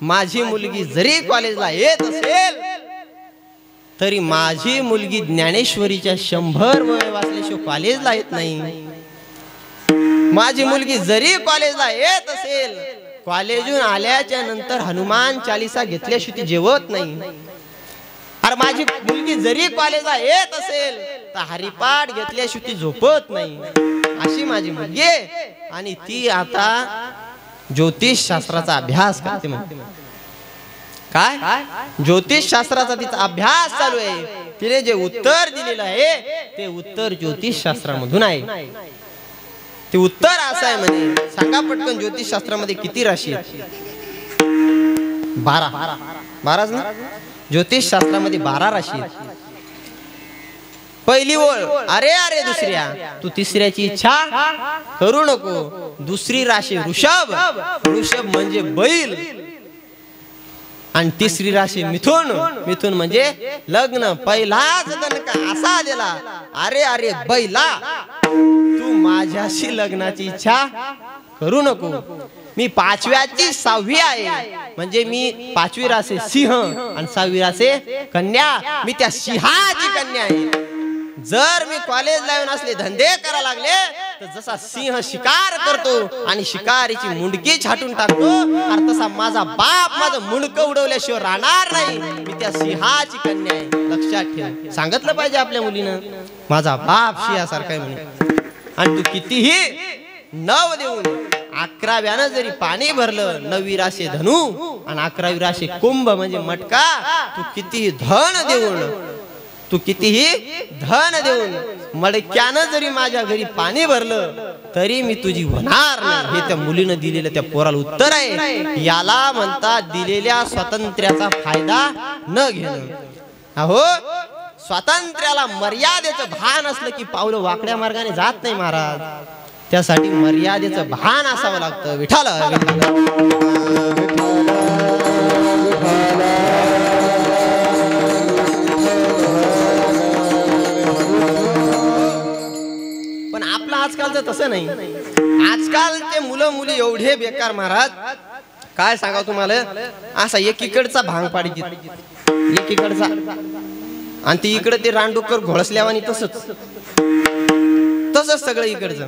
माझी मुलगी जरी कॉलेजला येत असेल तरी माझी मुलगी ज्ञानेश्वरीच्या 100 वह्या वाचल्याशिवाय कॉलेजला येत नाही. माझी मुलगी जरी कॉलेजला येत असेल, कॉलेजून आल्याच्या नंतर हनुमान चालीसा घेतल्याशिवाय ती जेवत नाही. अरे माझी मुलगी जरी कॉलेजला येत असेल तर हरिपाठ घेतल्याशिवाय ती झोपत नाही. अशी माझी मुलगी आहे आणि ती आता ज्योतिष शास्त्राचा अभ्यास करते. म्हणते काय? ज्योतिष शास्त्राचा तिचा अभ्यास चालू आहे. तिने जे उत्तर दिलेलं आहे ते उत्तर ज्योतिष शास्त्रामधून आहे. ते उत्तर असं आहे म्हणे. सांगा पटकन, ज्योतिषशास्त्रामध्ये किती राशी आहेत? 12च ना. ज्योतिषशास्त्रामध्ये 12 राशी आहेत. पहिली ओळ, अरे अरे दुसऱ्या, तू तिसऱ्याची इच्छा करू नको. दुसरी राशी वृषभ, वृषभ म्हणजे बैल. आणि तिसरी राशी मिथुन, मिथुन म्हणजे लग्न. पहिलाच दणका असा दिला, अरे अरे बैला, तू माझ्याशी लग्नाची इच्छा करू नको. मी 5व्याची 6वी आहे, म्हणजे मी 5वी राशी सिंह आणि 6वी राशी कन्या. मी त्या सिंहाची कन्या आहे. जर मी कॉलेज लावून असले धंदे करायला लागले तर जसा सिंह शिकार करतो आणि शिकारीची मुंडकी छाटून टाकतो, अरे तसा माझा बाप माझं मुंडकं उडवल्याशिवाय राहणार नाही. मी त्या सिंहाची कन्या आहे, लक्षात ठेव. सांगितलं पाहिजे आपल्या मुलीनं, माझा बाप सिंहासारखा आहे म्हणे. आणि तू कितीही 9 देऊन 11व्यानं जरी पाणी भरलं, 9वी राशी धनु आणि 11वी राशी कुंभ म्हणजे मटका, तू कितीही धन देऊन, तू कितीही धन देऊन मडक्यानं जरी माझ्या घरी पाणी भरलं तरी मी तुझी होणार नाही. हे त्या मुलीनं दिलेलं त्या पोराला उत्तर आहे. याला म्हणतात दिलेल्या स्वातंत्र्याचा फायदा न घेणं. अहो, स्वातंत्र्याला मर्यादेचं भान असलं की पावलं वाकड्या मार्गाने जात नाही महाराज. त्यासाठी मर्यादेचं भान असावं लागतं. विठाल आजकालचं तसं नाही. आजकालचे मुलं मुली एवढे बेकार महाराज, काय सांगा तुम्हाला. असा एकीकडचा भांग पाडीत, एकीकडचा, आणि ती इकडे ते रानडुक्कर घोळसल्यावानी तसंच सगळं इकडचं.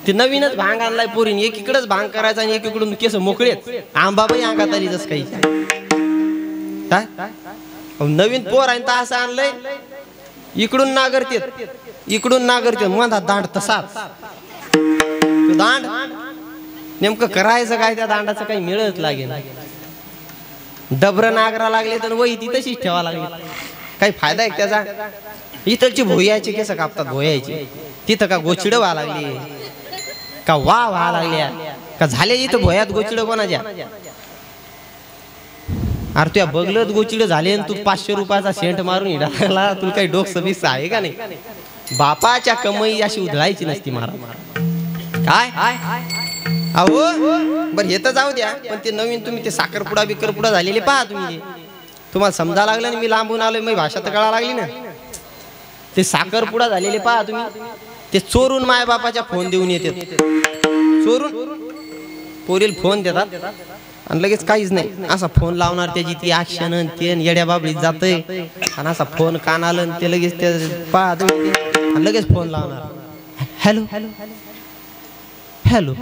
ते नवीनच भांग आणलाय पोरीने, एकीकडेच भांग करायचा आणि एकीकडून केस मोकळेच. आंबाबाई अंगात आली जस काही. काय नवीन पोर आहे तर असं आणलंय, इकडून नागरतेत, इकडून नागरते, मधा दांड तसाच. दांड नेमकं करायचं काय, त्या दांडाचं काही मिळत लागेल. डबर नागरा लागले तर वही ती तशीच ठेवा लागली, काही फायदा आहे त्याचा. इथलची भोयाचे केस कापतात, भोयाचे. तिथं का गोचिड व्हा लागली, का व्हा लागल्या, का झाले इथं भोयात गोचिड कोणाच्या. अरे तुया बगलत गोचिड झाले तू 500 रुपयाचा सेंट मारून हिडाला, तुला काही डोकं बिस आहे का नाही. बापाच्या कमाई अशी उधळायची नसती महाराज. काय अहो बरं हे तर जाऊ द्या, पण ते नवीन तुम्ही ते साखरपुडा बिकरपुडा झालेले पहा तुम्ही. तुम्हाला समजा लागलं ना, मी लांबून आलोय, माझी भाषा तर कळा लागली ना. ते साखरपुडा झालेले पहा तुम्ही, ते चोरून माय बापाच्या फोन देऊन येतात. चोरून पोरील फोन देतात आणि लगेच काहीच नाही, असा फोन लावणार, त्याची ती ऍक्शन ते येड्या बाबळीत जातंय. आणि असा फोन कानाला ते लगेच ते पहा तुम्ही, लगेच फोन लावणार. हॅलो हॅलो,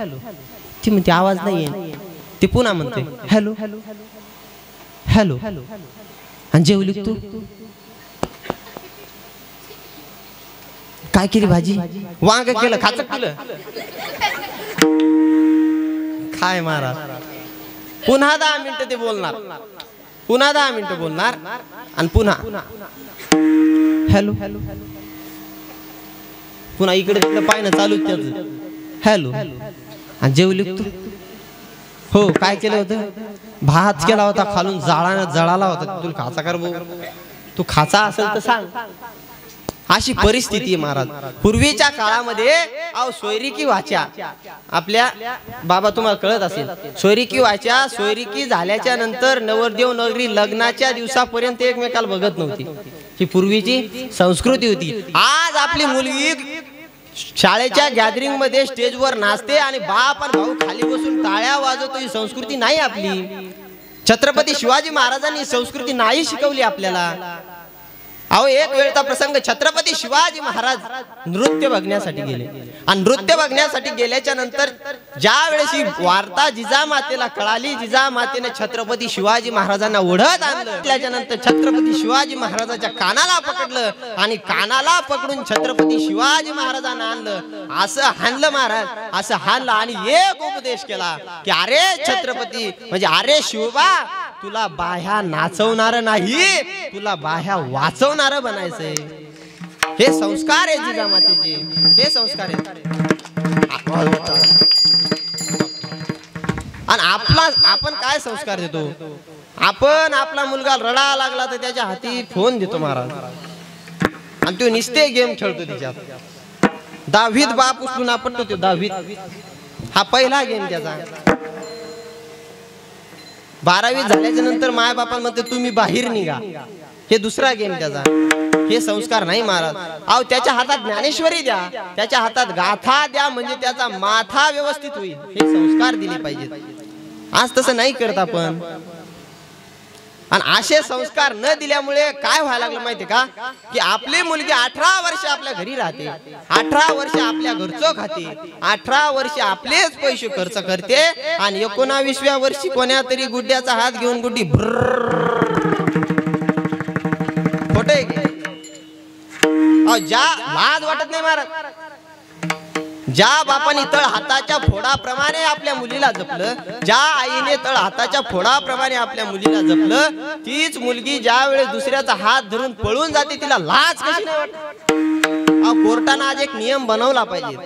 ती म्हणते आवाज नाहीये. ते पुन्हा म्हणते हॅलो हॅलो, आणि जेवली तू, काय केली भाजी, वांग केलं, खाचक केलं, काय महाराज. पुन्हा 10 मिनिटं ते बोलणार, पुन्हा 10 मिनिटं बोलणार, आणि पुन्हा हॅलो, पुन्हा इकडे तिकडे पाहिणं चालू त्याचं. हॅलो, आणि जेवली तू, हो काय केलं होतं, भात केला होता, खालून जळाला होता, तुला खाचा कर भाऊ, तू खाचा असेल तर सांग. अशी परिस्थिती आहे महाराज. पूर्वीच्या काळामध्ये सोयरिकी व्हायच्या. आपल्या बाबा तुम्हाला कळत असेल, सोयरिकी व्हायच्या. सोयरिकी झाल्याच्या नंतर नवरदेव नवरी लग्नाच्या दिवसापर्यंत एकमेकाला बघत नव्हती. ही पूर्वीची संस्कृती होती. आज आपली मुलगी शाळेच्या गॅदरिंग मध्ये स्टेजवर नाचते आणि बाप आणि भाऊ खाली बसून टाळ्या वाजवतो. ही संस्कृती नाही आपली. छत्रपती शिवाजी महाराजांनी संस्कृती नाही शिकवली आपल्याला. अहो एक वेळचा प्रसंग, छत्रपती शिवाजी महाराज नृत्य बघण्यासाठी गेले, आणि नृत्य बघण्यासाठी गेल्याच्या नंतर ज्या वेळेस ही वार्ता जिजामातेला कळाली, जिजामातेने छत्रपती शिवाजी महाराजांना ओढत आणलं. त्याच्यानंतर छत्रपती शिवाजी महाराजाच्या कानाला पकडलं आणि कानाला पकडून छत्रपती शिवाजी महाराजांना आणलं. असं हाणलं महाराज, असं हाणलं आणि एक उपदेश केला की अरे छत्रपती म्हणजे अरे शिवबा, तुला बाह्या नाचवणार नाही, तुला बाह्या वाचवणार बनायचंय. हे संस्कार आहे जिजामातेचे, हे संस्कार आहे. आणि आपण काय संस्कार देतो? आपण आपला मुलगा रडा लागला तर त्याच्या हाती फोन देतो महाराज, आणि तो निस्ते गेम खेळतो त्याच्यात. 10वीत बाप उचलून आपटतो तो 10वीत. हा पहिला गेम त्याचा. 12वी झाल्याच्या नंतर माय बापा म्हणते तुम्ही बाहेर निघा, हे दुसरा गेम त्याचा. हे संस्कार नाही महाराज. अहो त्याच्या हातात ज्ञानेश्वरी द्या, त्याच्या हातात गाथा द्या, म्हणजे त्याचा माथा व्यवस्थित होईल. हे संस्कार दिले पाहिजेत. आज तसं नाही करत आपण. आणि असे संस्कार न दिल्यामुळे काय व्हायला लागलं माहितीये का, की आपली मुलगी 18 वर्ष आपल्या घरी राहते, 18 वर्ष आपल्या घरचं खाते, 18 वर्ष आपलेच पैसे खर्च करते, आणि 19व्या वर्षी कोण्या तरी गुड्ड्याचा हात घेऊन गुड्डी खोटे. ज्या लाज वाटत नाही महाराज, ज्या बापाने तळ हाताच्या फोडाप्रमाणे आपल्या मुलीला जपलं, ज्या आईने तळ हाताच्या फोडाप्रमाणे आपल्या मुलीला जपलं, तीच मुलगी ज्या वेळेस दुसऱ्याचा हात धरून पळून जाते तिला लाज कशी नाही वाटत? कोर्टाने आज एक नियम बनवला पाहिजे.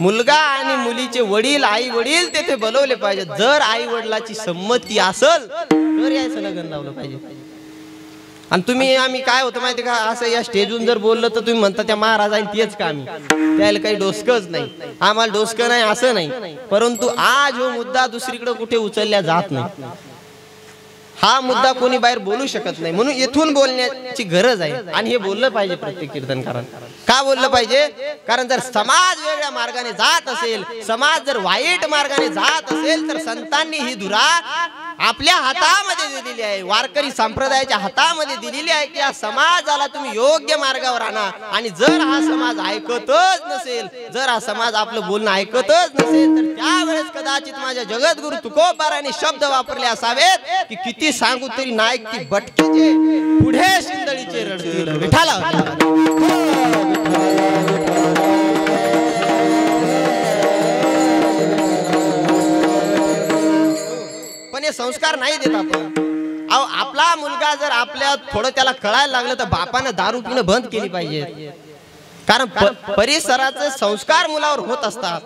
मुलगा आणि मुलीचे वडील, आई वडील तेथे बोलवले पाहिजे. जर आई वडिलाची संमती असेल तर यायचं लग्न लावलं पाहिजे. आणि तुम्ही आम्ही काय होतं माहिती का, असं या स्टेजवरून जर बोललं तर तुम्ही म्हणता त्या महाराजांनी तेच का, आम्ही त्याला काही डोसकच नाही, आम्हाला डोसकं नाही असं नाही. परंतु आज हो मुद्दा दुसरीकडे कुठे उचलल्या जात नाही. हा मुद्दा कोणी बाहेर बोलू शकत नाही, म्हणून येथून बोलण्याची गरज आहे. आणि हे बोललं पाहिजे प्रत्येक कीर्तनकारांना. का बोललं पाहिजे? कारण जर समाज वेगळ्या मार्गाने जात असेल, समाज जर वाईट मार्गाने जात असेल, तर संतांनी ही धुरा आपल्या हातामध्ये दिलेली आहे, वारकरी संप्रदायाच्या हातामध्ये दिलेली आहे, की या समाजाला तुम्ही योग्य मार्गावर आणा. आणि जर हा समाज ऐकतच नसेल, जर हा समाज आपलं बोलणं ऐकतच नसेल, तर त्यावेळेस कदाचित माझ्या जगद्गुरु तुकोबारांनी शब्द वापरले असावेत, की किती सांगू तरी नाईक ती भटकीचे पुढे शिंदळीचे रडतील. विठाला पण हे संस्कार नाही देत आपण. अहो आपला मुलगा जर आपल्या थोडं त्याला कळायला लागलं तर बापानं दारू पिणं बंद केली पाहिजे. कारण परिसराचे संस्कार मुलावर होत असतात,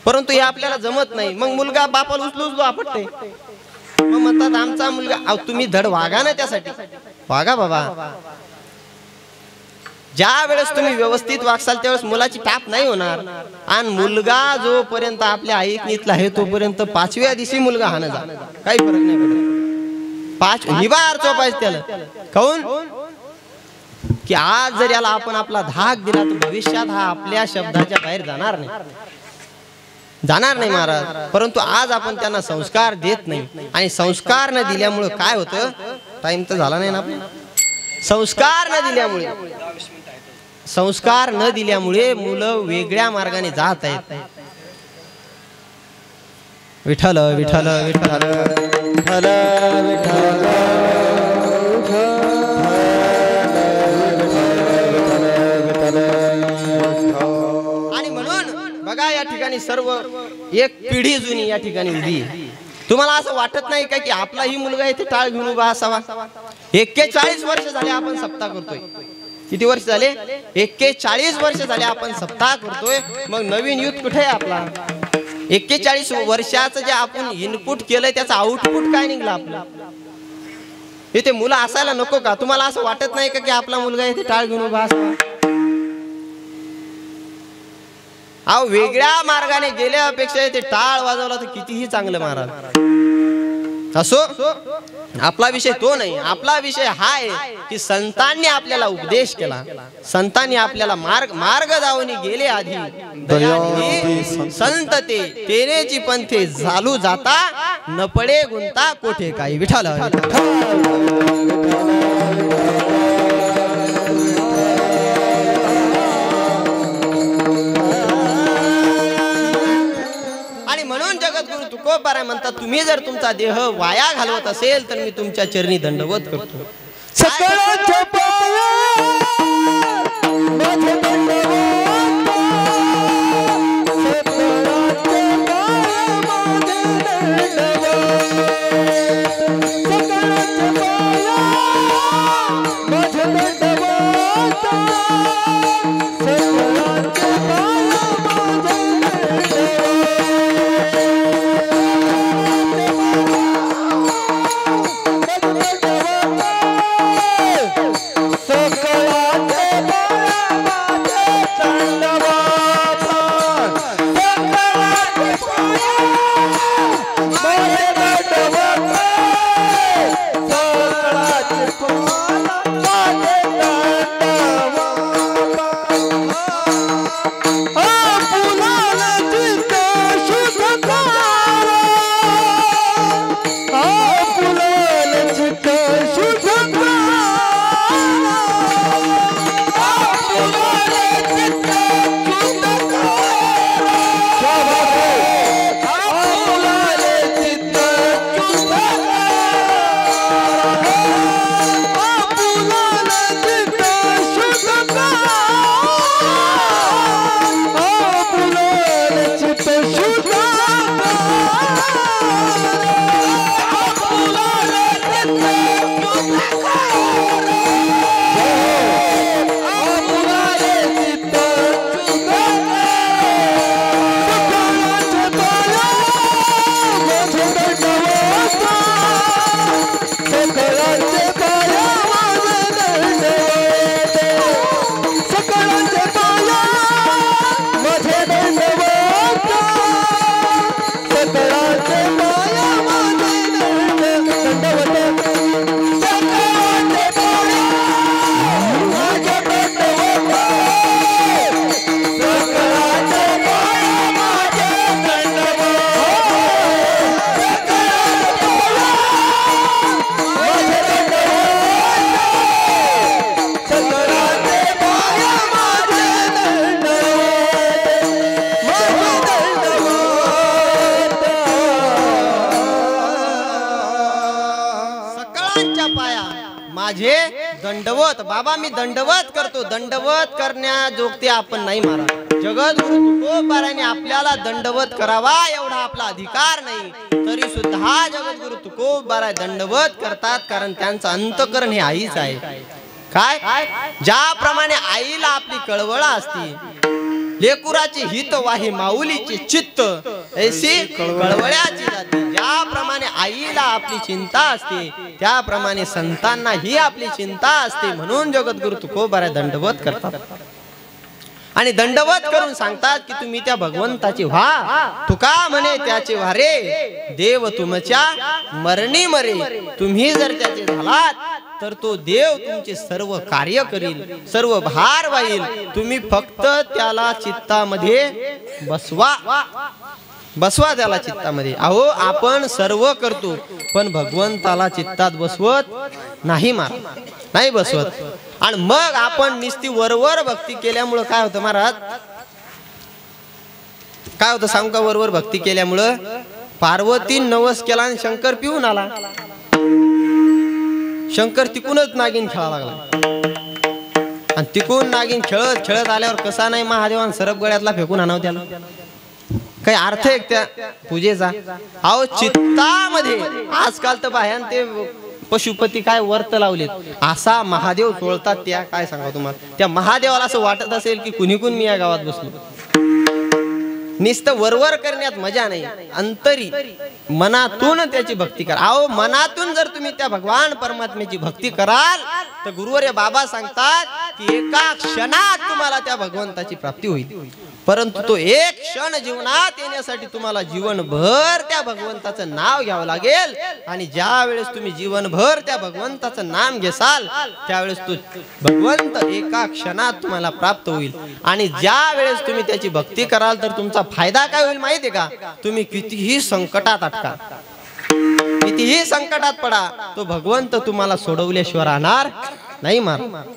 परंतु हे आपल्याला जमत नाही. मग मुलगा बापाला उचलू आपटते, मग म्हणतात आमचा मुलगा. अहो तुम्ही धड वागा ना, त्यासाठी वागा बाबा. ज्या वेळेस तुम्ही व्यवस्थित वागसाल त्यावेळेस मुलाची टाप नाही होणार. आणि मुलगा जोपर्यंत आपल्या ऐकणीतला आहे तोपर्यंत 5व्या दिवशी मुलगा हाणं जा, काही फरक नाही पडत. 5 निबार चोपायचं त्याला. काऊन? की आज जर याला आपण आपला धाक दिला तर भविष्यात हा आपल्या शब्दाच्या बाहेर जाणार नाही महाराज. परंतु आज आपण त्यांना संस्कार देत नाही, आणि संस्कार न दिल्यामुळे काय होतं, टाइम तर झाला नाही ना आपला. संस्कार न दिल्यामुळे मुलं वेगळ्या मार्गाने जात आहेत. विठ्ठल विठ्ठल विठ्ठल विठ्ठल आणि म्हणून बघा या ठिकाणी सर्व एक पिढी जुनी या ठिकाणी उभी आहे. तुम्हाला असं वाटत नाही का की आपलाही मुलगा इथे टाळ घेऊन उभा असावा? 41 वर्ष झाले आपण सप्ताह करतोय. किती वर्ष झाले? 41 वर्ष झाले आपण सप्ताह करतोय. मग नवीन युथ कुठे आहे आपला? 41 वर्षाचं जे आपण इनपुट केलंय त्याचं आउटपुट काय निघलं आपलं? इथे मुलं असायला नको का? तुम्हाला असं वाटत नाही का की आपला मुलगा इथे टाळ घेऊन उभा असावा? अहो वेगळ्या मार्गाने गेल्यापेक्षा इथे टाळ वाजवला तर कितीही चांगलं महाराज. असो आपला विषय तो नाही. आपला विषय हा आहे की संतांनी आपल्याला उपदेश केला, संतांनी आपल्याला मार्ग दावणी गेले आधी. संत ते तेनेची पंथे झालू जाता, न पडे गुंता कोठे काही. विठ्ठल तुकोबाराय म्हणतात, तुम्ही जर तुमचा देह वाया घालवत असेल तर मी तुमच्या चरणी दंडवत करतो. सकळाच्या पाया माझे दंडवत, सकळाच्या पाया माझे दंडवत, सकळाच्या पाया माझे दंडवत, सकळाच्या पाया माझे माझे दंडवत बाबा, मी दंडवत करतो. दंडवत करण्याजोगते आपण नाही महाराज. जगद्गुरु तुकोबाराने आपल्याला दंडवत करावा एवढा आपला अधिकार नाही, तरी सुद्धा जगद्गुरु तुकोबारा दंडवत करतात. कारण त्यांचं अंतकरण हे आईच आहे. काय ज्याप्रमाणे आईला आपली कळवळा असते, लेकुराचे हित वाही माऊलीचे चित्त ऐसी कळवळ्याची जाते. ज्याप्रमाणे आईला आपली चिंता असते, त्याप्रमाणे संतांना ही आपली चिंता असते. म्हणून जगद्गुरु तुकोबारा दंडवत करतात आणि दंडवत करून सांगतात की तुम्ही त्या भगवंताची व्हा. तुका म्हणे त्याचे वारे, देव तुमच्या मरणी मरे. तुम्ही जर त्याचे झालात तर तो देव तुमचे सर्व कार्य करील, सर्व भार वाईल. तुम्ही फक्त त्याला चित्तामध्ये बसवा त्याला चित्तामध्ये. अहो आपण सर्व करतो पण भगवंताला चित्तात बसवत नाही महाराज, नाही बसवत. आणि मग आपण निस्ती वरवर भक्ती केल्यामुळं काय होतं महाराज, काय होतं सांगू का? वरवर भक्ती केल्यामुळं पार्वती नवस केला आणि शंकर पिऊन आला. शंकर तिकूनच नागिन खेळा लागला आणि तिकून नागिन खेळत खेळत आल्यावर कसा नाही महादेवान सरप गळ्यातला फेकून आणाव त्याला. काही अर्थ आहे त्या पूजेचा? अहो चित्तामध्ये आजकाल तर बाह्यान ते पशुपती काय वर्त लावलेत, असा महादेव चोळतात. त्या काय सांगा तुम्हाला, त्या महादेवाला असं वाटत असेल की कुणीकून मी या गावात बसलो. नुसतं वरवर करण्यात मजा नाही, अंतरी मनातून त्याची भक्ती करा. अहो मनातून जर तुम्ही त्या भगवान परमात्म्याची भक्ती कराल तर गुरुवर्य बाबा सांगतात की एका क्षणात तुम्हाला त्या भगवंताची प्राप्ती होईल. परंतु तो एक क्षण जीवनात येण्यासाठी तुम्हाला जीवनभर त्या भगवंताचं नाव घ्यावं लागेल. आणि ज्या वेळेस तुम्ही जीवनभर त्या भगवंताचं नाम घेसाल त्यावेळेस तो भगवंत एका क्षणात तुम्हाला प्राप्त होईल. आणि ज्या वेळेस तुम्ही त्याची भक्ती कराल तर तुमचा फायदा काय होईल माहितीये का? तुम्ही कितीही संकटात अटका, कितीही संकटात पडा, तो भगवंत तुम्हाला सोडवल्याशिवाय राहणार नाही महाराज.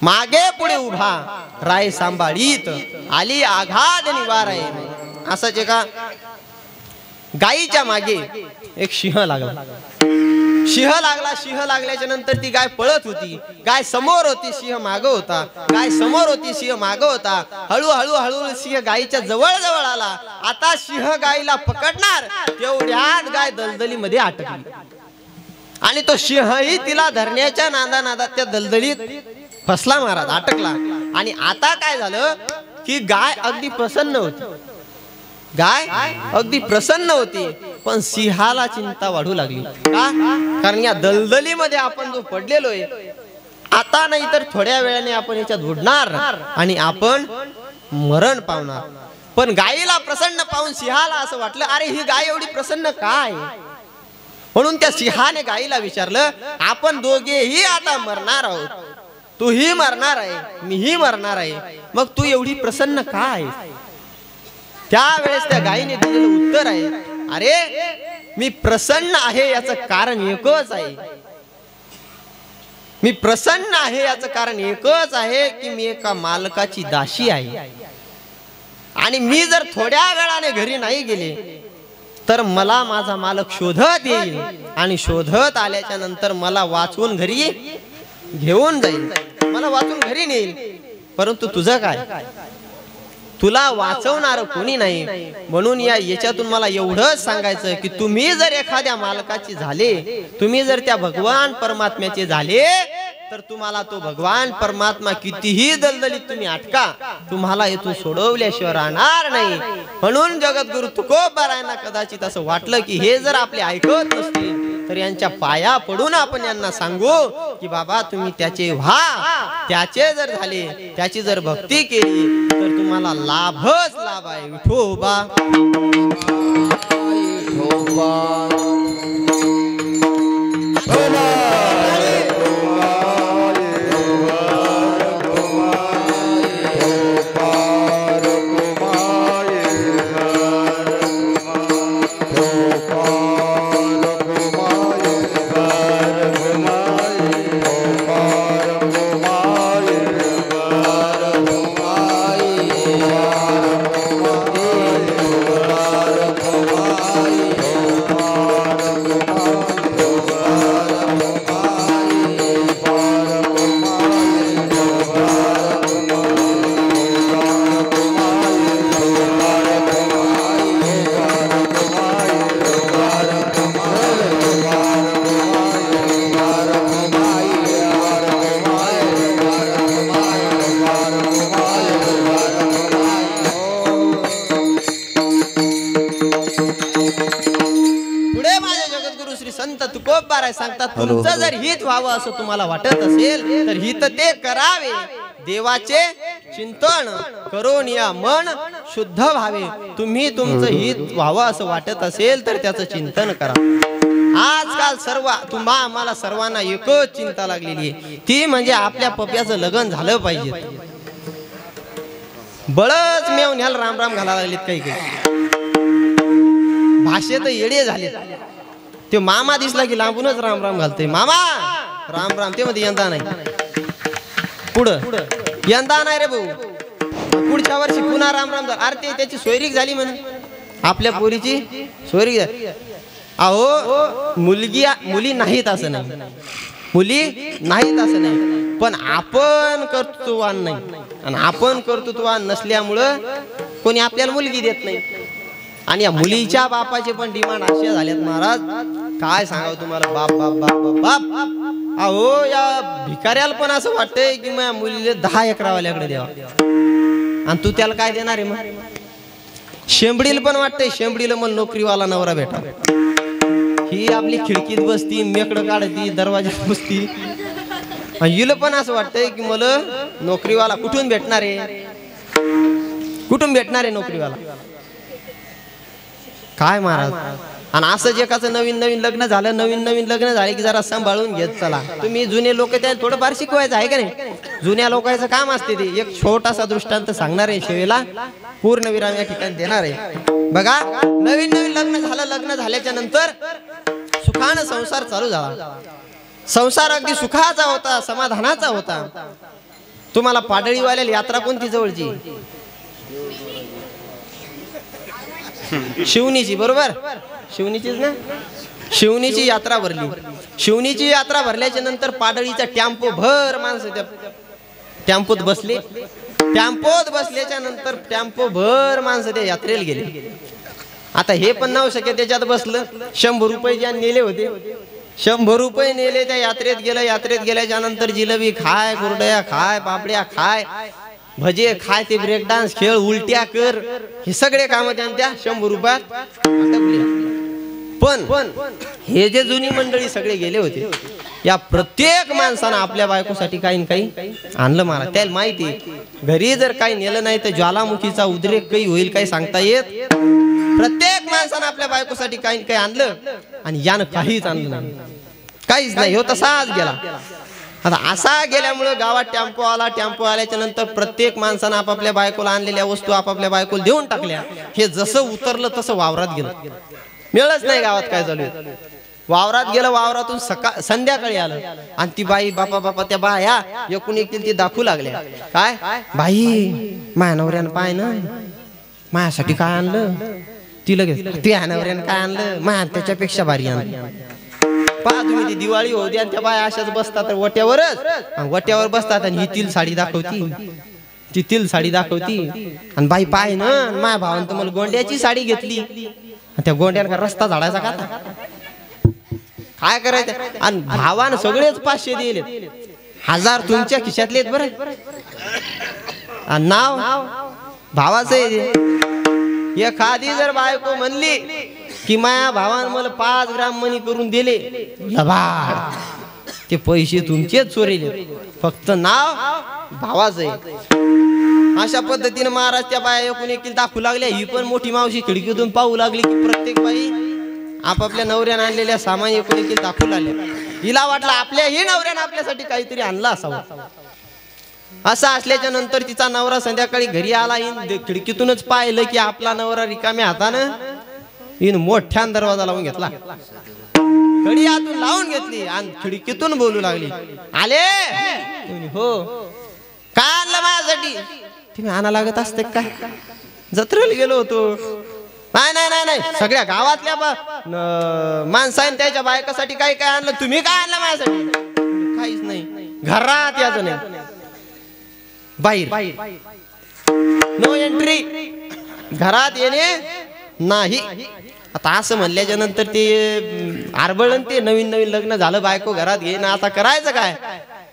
मागे पुढे उभा राय सांभाळीत, आली आघात निवार आहे. असंच एका गायीच्या मागे एक सिंह लागला. सिंह लागल्याच्या नंतर ती गाय पळत होती. गाय समोर होती, सिंह मागं होता. गाय समोर होती, सिंह मागं होता. हळूहळू सिंह गायीच्या जवळ जवळ आला. आता सिंह गायीला पकडणार तेवढ्यात गाय दलदलीमध्ये अटकली आणि तो सिंहही तिला धरण्याच्या नादानादात त्या दलदलीत फसला महाराज, अटकला. आणि आता काय झालं की गाय अगदी प्रसन्न होती. गाय अगदी प्रसन्न होती, पण सिंहाला चिंता वाढू लागली. का? कारण या दलदलीमध्ये आपण जो पडलेलो आहे, आता नाही तर थोड्या वेळाने आपण याच्यात बुडणार आणि आपण मरण पावणार. पण गायीला प्रसन्न पाहून सिंहाला असं वाटलं, अरे ही गाय एवढी प्रसन्न काय? म्हणून त्या सिंहाने गायीला विचारलं, आपण दोघेही आता मरणार आहोत. तूही मरणार आहे, मीही मरणार आहे, मग तू एवढी प्रसन्न काय? त्यावेळेस त्या गायीने दिलेलं उत्तर आहे, अरे मी प्रसन्न आहे याचं कारण एकच आहे. मी प्रसन्न आहे याचं कारण एकच आहे की मी एका मालकाची दासी आहे. आणि मी जर थोड्या वेळाने घरी नाही गेले तर मला माझा मालक शोधत येईल आणि शोधत आल्याच्या नंतर मला वाचवून घरी घेऊन जाईल, मला वाचून घरी नेईल. परंतु तुझं काय? तुला वाचवणार कोणी नाही. म्हणून याच्यातून मला एवढंच सांगायचं की तुम्ही जर एखाद्या मालकाची झाले, तुम्ही जर त्या भगवान परमात्म्याचे झाले तर तुम्हाला तो भगवान परमात्मा कितीही दलदलीत तुम्ही अटका, तुम्हाला इथून सोडवल्याशिवाय राहणार नाही. म्हणून जगद्गुरु तुकोबारायांना कदाचित असं वाटलं की हे जर आपले ऐकत नसतील तर यांच्या पाया पडून आपण यांना सांगू की बाबा तुम्ही त्याचे व्हा. त्याचे जर झाले, त्याची जर भक्ती केली तर तुम्हाला लाभच लाभ आहे. विठोबा बाराय सांगतात तुमचं जर हित व्हावं असं तुम्हाला वाटत असेल तर हित ते करावे, देवाचे चिंतन करून या मन शुद्ध व्हावे. तुम्ही तुमचं हित व्हावं असं वाटत असेल तर त्याचं चिंतन करा. आजकाल आम्हाला सर्वांना एकच चिंता लागलेली आहे, ती म्हणजे आपल्या पप्याचं लग्न झालं पाहिजे. बळच मेवण्याला राम राम घालायला लागलेत काही काही, भाषेत येडे झाले. ते मामा दिसला की लांबूनच राम राम घालते, मामा राम राम. ते मध्ये यंदा नाही, पुढं यंदा नाही रे भाऊ, पुढच्या वर्षी पुन्हा राम राम. अरे ते त्याची सोयरीक झाली म्हणे, आपल्या पोरीची सोयरीक झाली. अहो मुली नाहीत असं नाही, मुली नाहीत असं नाही, पण आपण कर्तृत्ववान नाही. आणि आपण कर्तृत्ववान नसल्यामुळं कोणी आपल्याला मुलगी देत नाही. आणि या मुलीच्या बापाचे पण डिमांड असे झालेत महाराज, काय सांगावं तुम्हाला. बाप बाप बाप बाप. अहो या भिकाऱ्याला पण असं वाटतंय की माझ्या मुलीला 10 एकरावाल्याकडे द्यावा, आणि तू त्याला काय देणार आहे. मग शेंबडीला पण वाटतंय, शेंबडीला मग नोकरीवाला नवरा भेटा. ही आपली खिडकीत बसती, मेकडं काढती, दरवाजात बसती. हिला पण असं वाटतंय की मला नोकरीवाला कुठून भेटणार आहे, कुठून भेटणार आहे नोकरीवाला. काय महाराज. आणि असं एकाचं नवीन नवीन लग्न झालं, नवीन नवीन लग्न झाले की जरा सांभाळून घेत चला. तुम्ही जुने लोक त्या थोडंफार शिकवायचं आहे का नाही. जुन्या लोकांचं काम असते ते. एक छोटासा दृष्टांत सांगणार आहे शेवेला, पूर्ण विराम या ठिकाणी देणार आहे. बघा नवीन नवीन लग्न झालं, लग्न झाल्याच्या नंतर सुखानं संसार चालू झाला. संसार अगदी सुखाचा होता, समाधानाचा होता. तुम्हाला पाडळीवाल्याला यात्रा कोणती जवळची, शिवनीची, बरोबर शिवनीचीच ना. शिवनीची यात्रा भरली. शिवनीची यात्रा भरल्याच्या नंतर पाडळीचा टेम्पो भर माणसं त्या टेम्पोत बसले. टेम्पोत बसल्याच्या नंतर टेम्पो भर माणसं त्या यात्रेला गेले. आता हे पण नाव शक्य त्याच्यात बसलं. 100 रुपये ज्या नेले होते, 100 रुपये नेले, त्या यात्रेत गेलं. यात्रेत गेल्याच्या नंतर जिलेबी खाय, कुरडया खाय, पापड्या खाय, भजे खाय, ते ब्रेक डान्स खेळ, उलट्या कर, हे सगळे काम त्यांच्या 100 रुपयात आटपले. पण हे जे जुनी मंडळी सगळे गेले होते, या प्रत्येक माणसानं आपल्या बायकोसाठी काही काही आणलं. मला त्याला माहिती घरी जर काही नेलं नाही तर ज्वालामुखीचा उद्रेक काही होईल, काही सांगता येत. प्रत्येक माणसानं आपल्या बायकोसाठी काही काही आणलं, आणि यानं काहीच आणलं नाही, काहीच नाही. हो तसाच गेला. आता असा गेल्यामुळे गावात टेम्पो आला. टेम्पो आल्याच्या नंतर प्रत्येक माणसानं आपापल्या बायकोला आणलेल्या वस्तू आपापल्या बायकोला देऊन टाकल्या. हे जसं उतरलं तसं वावरात गेलं. मिळच नाही गावात काय चालू आहे. वावरात गेलं, वावरातून संध्याकाळी आलं, आणि ती बाई बापा बापा त्या बाया एकूण एक ती दाखवू लागल्या. काय बाई, माझ्या नवऱ्यानं पाय ना, माझ्यासाठी काय आणलं. ती लगेच त्या नवऱ्यानं काय आणलं, माझ्या त्याच्यापेक्षा भारी आणलं. पहा तुम्ही, ती दिवाळी होती आणि त्या बाया अशाच बसतात वट्यावरच, वट्यावर बसतात आणि ही तिल साडी दाखवती, ती तिल साडी दाखवती. आणि बाई पाय ना, माझ्या भावानं तर मला गोंड्याची साडी घेतली. त्या गोंड्यानं का रस्ता झाडायचा का, काय करायचं. आणि भावानं सगळेच 500 दिले, 1000 तुमच्या खिशातले आहेत बरं. आणि नाव भावाचं आहे. एखादी जर बायको म्हणली की माया भावानं मला 5 ग्राम मणी करून दिले, लबाड, ते पैसे तुमचेच चोरीले, फक्त नाव भावाचं आहे. अशा पद्धतीने महाराज त्या बाया एकूण एक दाखवू लागल्या. ही पण मोठी मावशी खिडकीतून पाहू लागली की प्रत्येक बाई आपापल्या नवऱ्यानं आणलेल्या सामान एकूण एक दाखवू लागल्या. हिला वाटलं आपल्याही नवऱ्यानं आपल्यासाठी काहीतरी आणलं असावं. असं असल्याच्या नंतर तिचा नवरा संध्याकाळी घरी आला. खिडकीतूनच पाहिलं की आपला नवरा रिकाम्या हातानं मोठ्या दरवाजा लावून घेतला, कडी आतून लावून घेतली आणि खिडकीतून बोलू लागली, आले हो, काय आणलं माझ्यासाठी. तुम्ही आणा लागत असते काय, जत्रेला गेलो होतो. नाही नाही नाही नाही, सगळ्या गावातल्या माणसाने त्याच्या बायकासाठी काय काय आणलं, तुम्ही काय आणलं माझ्यासाठी. काहीच नाही, घरात यायचं नाही, बाहेर नो एंट्री, घरात येणे नाही. आता असं म्हणल्याच्या नंतर ते आरबळण, ते नवीन नवीन लग्न झालं, बायको घरात घे ना, आता करायचं काय.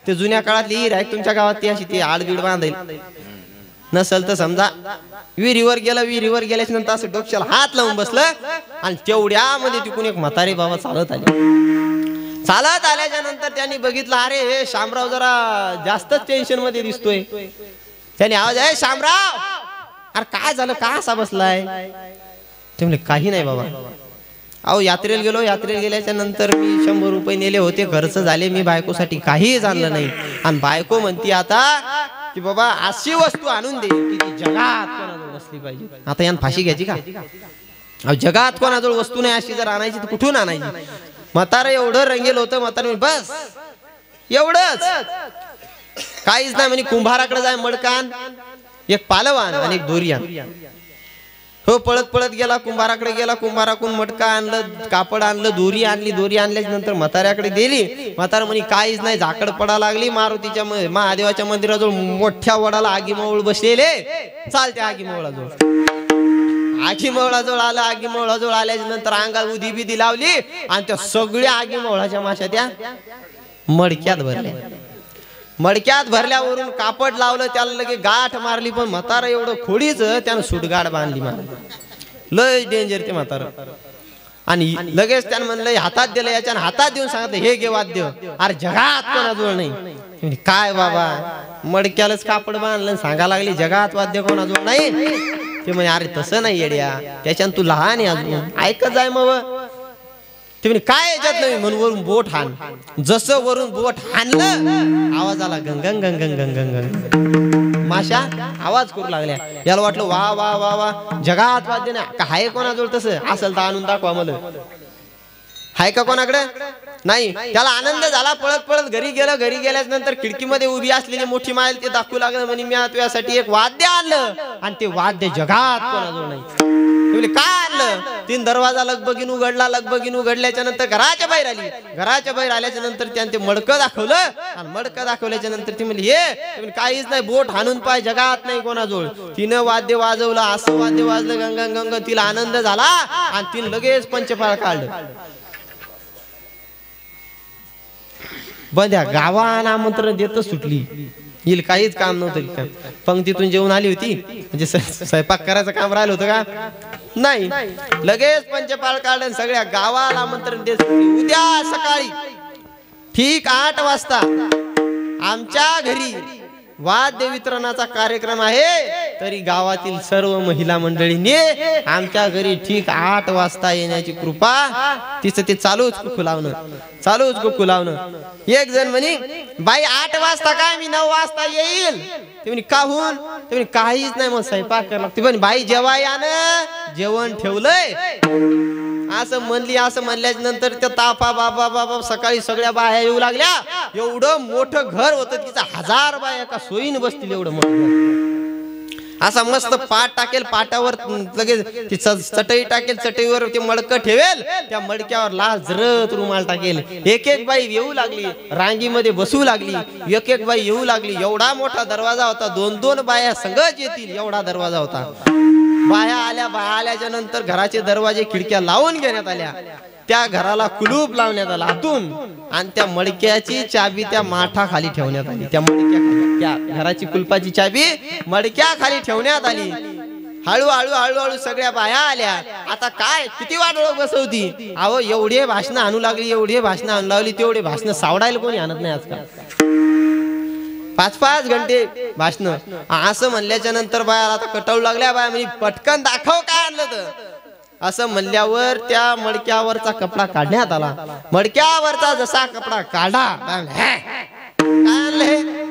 ते जुन्या काळातली हिर आहे तुमच्या गावात, ती अशी ती आडबीड बांधेल नसल तर समजा विहिरीवर गेलं. विहिरीवर गेल्याच्या नंतर असं डोक्याला हात लावून बसलं आणि तेवढ्यामध्ये तिकून एक म्हातारे बाबा चालत आले. चालत आल्याच्या नंतर त्यांनी बघितलं, अरे हे शामराव जरा जास्तच टेन्शन मध्ये दिसतोय. त्यांनी आवाज, आहे शामराव, अरे काय झालं, का असा बसलाय? ते म्हणले, काही नाही बाबा, अहो यात्रेला गेलो, यात्रेला गेल्याच्या नंतर मी 100 रुपये नेले होते, खर्च झाले, मी बायकोसाठी काहीच आणलं नाही. आणि बायको म्हणती आता की बाबा अशी वस्तू आणून दे की ती जगात कोणाजवळ नसली पाहिजे. आता यान फाशी घ्यायची का? अहो जगात कोणाजवळ वस्तू नाही अशी जर आणायची तर कुठून आणायची? म्हातारं एवढं रंगेल होतं, म्हातारं बस एवढंच, काहीच नाही म्हणे. कुंभाराकडे जाय, मडकान, एक पालवान आणि एक दोरी आण. हो, पळत पळत गेला, कुंभाराकडे गेला, कुंभाराकडून मटका आणलं, कापड आणलं, दोरी आणली. दोरी आणल्याच्या नंतर म्हाताऱ्याकडे गेली. म्हातारा म्हणे काहीच नाही, झाकड पडा लागली. मारुतीच्या महादेवाच्या मंदिराजवळ मोठ्या वडाला आगीमवळ बसलेले, चालत्या आगीमवळाजवळ. आगीमवळाजवळ आलं. आगीमवळाजवळ आल्याच्या नंतर अंगात उदी बिदी लावली आणि त्या सगळ्या आगीमवळाच्या माशा त्या मडक्यात भरल्या. मडक्यात भरल्यावरून कापड लावलं, त्याला लगे गाठ मारली. पण म्हातारा एवढं खोडीच, त्यानं सुटगाड बांधली. लय डेंजर ते म्हातारा. आणि लगेच त्यानं म्हणलं हातात दिलं, याच्या हातात देऊन सांगितलं, हे घे वाद्य. अरे जगात कोणाजवळ नाही. काय बाबा, मडक्यालाच कापड बांधलं, सांगा लागली जगात वाद्य कोणाजवळ नाही. ते म्हणे अरे तसं नाही येड्या, त्याच्यानं तू लहान आहे अजून, ऐकत जाय मग. ते म्हणे काय याच्यात नाही, म्हणून वरून बोट हाण. जसं वरून बोट हाणलं, आवाज आला गंग गंग गंग गंग गंग. माशा आवाज करू लागल्या. याला वाटलं वा वा वा वा, जगात वाद्य नाही का, हाय कोणाजवळ तसं? असेल तर आणून दाखवा मला. हाय का कोणाकडे? नाही. त्याला आनंद झाला, पळत पळत घरी गेलं. घरी गेल्याच नंतर खिडकीमध्ये उभी असलेली मोठी मायल ते दाखवू लागलं. म्हणे मी तुझ्यासाठी एक वाद्य आणलं, आणि ते वाद्य जगात कोणाजवळ नाही. काय आणलं? 3 दरवाजा लगबगीन उघडला. लगबगीन उघडल्याच्या नंतर घराच्या बाहेर आली. घराच्या बाहेर आल्याच्या नंतर त्याने ते मडकं दाखवलं. आणि मडकं दाखवल्याच्या नंतर ती म्हणली हे काहीच नाही, बोट हाणून पाय, जगात नाही कोणाजवळ. तिनं वाद्य वाजवलं, असं वाद्य वाजलं गंग गंग. तिला आनंद झाला आणि तिने लगेच पंचपाळ काढलं. बंद्या गावाला आमंत्रण देत सुटली. हिल काहीच काम नव्हतं. पंक्तीतून जेवून आली होती, म्हणजे स्वयंपाक करायचं काम राहिलं होतं का? नाही. लगेच पंचपाळ काढलं, सगळ्या गावाला आमंत्रण देत सुटली. उद्या सकाळी ठीक 8 वाजता आमच्या घरी वाद्य वितरणाचा कार्यक्रम आहे. तरी गावातील सर्व महिला मंडळींनी आमच्या घरी ठीक 8 वाजता येण्याची कृपा. तिचं ते चालूच कुकू लावणं, चालूच कुकू लावणं. एक जण म्हणे बाई 8 वाजता काय, मी 9 वाजता येईल. ते म्हणे काहून? ते म्हणे काहीच नाही, मग स्वयंपाक करायला लागते. पण बाई जेवाय यानं जेवण ठेवलंय. असं म्हणली. असं म्हणल्याच्या नंतर त्या ताफा बाबा बाबा सकाळी सगळ्या बाया येऊ लागल्या. एवढं मोठं घर होतं, तिचा 1000 बाया एका सोयीनं बसतील. एवढं मोठं असा मस्त पाट टाकेल, पाटावर लगेच ती चटई टाकेल, चटईवर ते मडकं ठेवेल, त्या मडक्यावर लाल जरत रुमाल टाकेल. एक एक बाई येऊ लागली, रांगीमध्ये बसू लागली. एक एक बाई येऊ लागली. एवढा मोठा दरवाजा होता, 2-2 बाया संगच येतील एवढा दरवाजा होता. बाया आल्या. बाया आल्याच्या नंतर घराचे दरवाजे खिडक्या लावून घेण्यात आल्या. त्या घराला कुलूप लावण्यात आला आतून. आणि त्या मडक्याची चाबी त्या माठा खाली ठेवण्यात आली. त्या मडक्या, त्या घराची कुलपाची चाबी मडक्या खाली ठेवण्यात आली. हळूहळू हळूहळू सगळ्या बाया आल्या. आता काय किती वाट बसवती. अहो एवढे भाषणं आणू लागली, एवढे भाषणं आणू लागली. तेवढे भाषणं सावडायला कोणी आणत नाही आजकाल. 5-5 घंटे भाषण. असं म्हणल्याच्या नंतर बाया आता कटाळू लागल्या. बाया म्हणजे पटकन दाखव काय आणलं तर. असं म्हणल्यावर त्या मडक्यावरचा कपडा काढण्यात आला. मडक्यावरचा जसा कपडा काढा, काय आणलं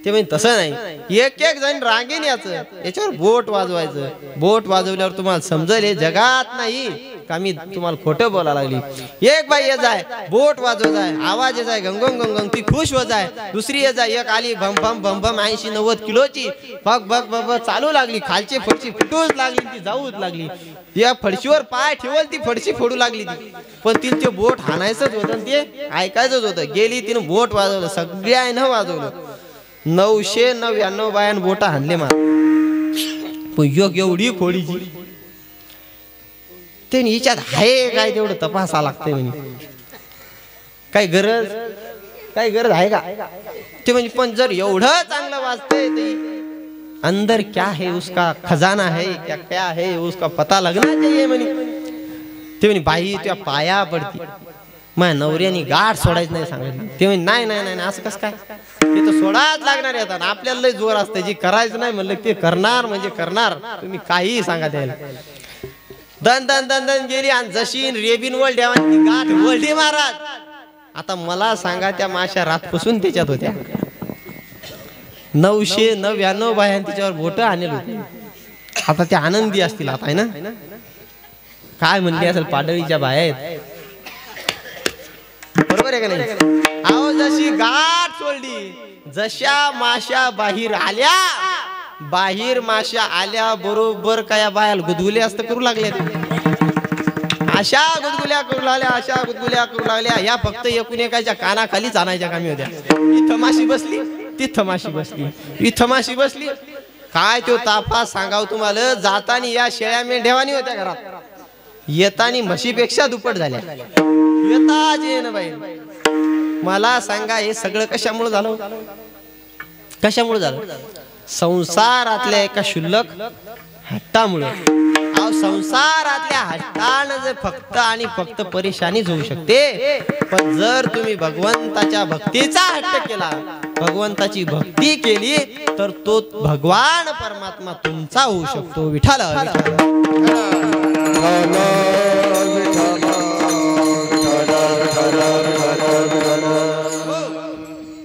ते म्हणजे तसं नाही. एक एक जण रांगेन याचं, याच्यावर बोट वाजवायचं. बोट वाजवल्यावर तुम्हाला समजेल हे जगात नाही का मी तुम्हाला खोटं बोला लागली. एक बाई ये जाय, बोट वाजव जाय, आवाज ये जाय गंगंग गंगंग, ती खुश हो जाय. दुसरी ये जाय, एक आली भम भम भम भम 80-90 किलोची, बघ बघ बघ चालू लागली. खालची फडशी फुटूच लागली, ती जाऊच लागली. या फडशीवर पाय ठेवल, ती फडशी फोडू लागली ती. पण तिने ते बोट हाणायचंच होतं, ते ऐकायचंच होतं. गेली तिने बोट वाजवलं, सगळ्यांना वाजवलं. 999 बायान बोटा हाणले मला. पण योग एवढी खोडीची, ते हिच्यात आहे काय तेवढं तपासा लागतंय. म्हणजे काही गरज आहे का ते. म्हणजे पण जर एवढं चांगलं वाजतंय ते अंदर क्या है, उसका खजाना है क्या है, उसका पता लगना चाहिए. म्हणे ते म्हणे बाई तुझ्या पाया पडती. माझ्या नवऱ्याने गाठ सोडायचं नाही सांगितलं. ते म्हणे नाही नाही नाही असं कसं काय, ते तर सोडाच लागणार येतात, आपल्याला लय जोर असतं, जे करायचं नाही म्हणलं ते करणार म्हणजे करणार, तुम्ही काहीही सांगा त्याला. दन दन दन दन गेली आणि जशी रेबीन वळड्या गाठ वळली महाराज. आता मला सांगा त्या माश्या रातपासून त्याच्यात होत्या, 999 बाया तिच्यावर बोट आणले होते. आता त्या आनंदी असतील आता, आहे ना, काय म्हणली असेल पाडळीच्या बाया आहेत, बरोबर आहे का नाही. अहो जशी गाठ सोडली, जशा माश्या बाहेर आल्या, बाहेर माश्या आल्या बरोबर काय बायाला गुदगुल्या असतं करू लागल्या, अशा गुदगुल्या करू लागल्या, अशा गुदगुल्या करू लागल्या. या फक्त एकूण एकाच्या कानाखालीच आणायच्या कामी होत्या. इथं माशी बसली, तिथं माशी बसली, इथं माशी बसली. काय तो ताफा सांगाव तुम्हाला. जातानी या शेळ्या मेंढ्यावानी होत्या घरात, येतानी म्हशीपेक्षा दुप्पट झाल्या. येताच येईन बाई. मला सांगा हे सगळं कशामुळे झालं, कशामुळे झालं. संसारातल्या एका शुल्लक हट्टामुळे. संसारातल्या हट्टानं जर फक्त आणि फक्त परेशानीच होऊ शकते. पण जर तुम्ही भगवंताच्या भक्तीचा हट्ट केला, भगवंताची भक्ती केली, तर तो भगवान परमात्मा तुमचा होऊ शकतो. विठ्ठल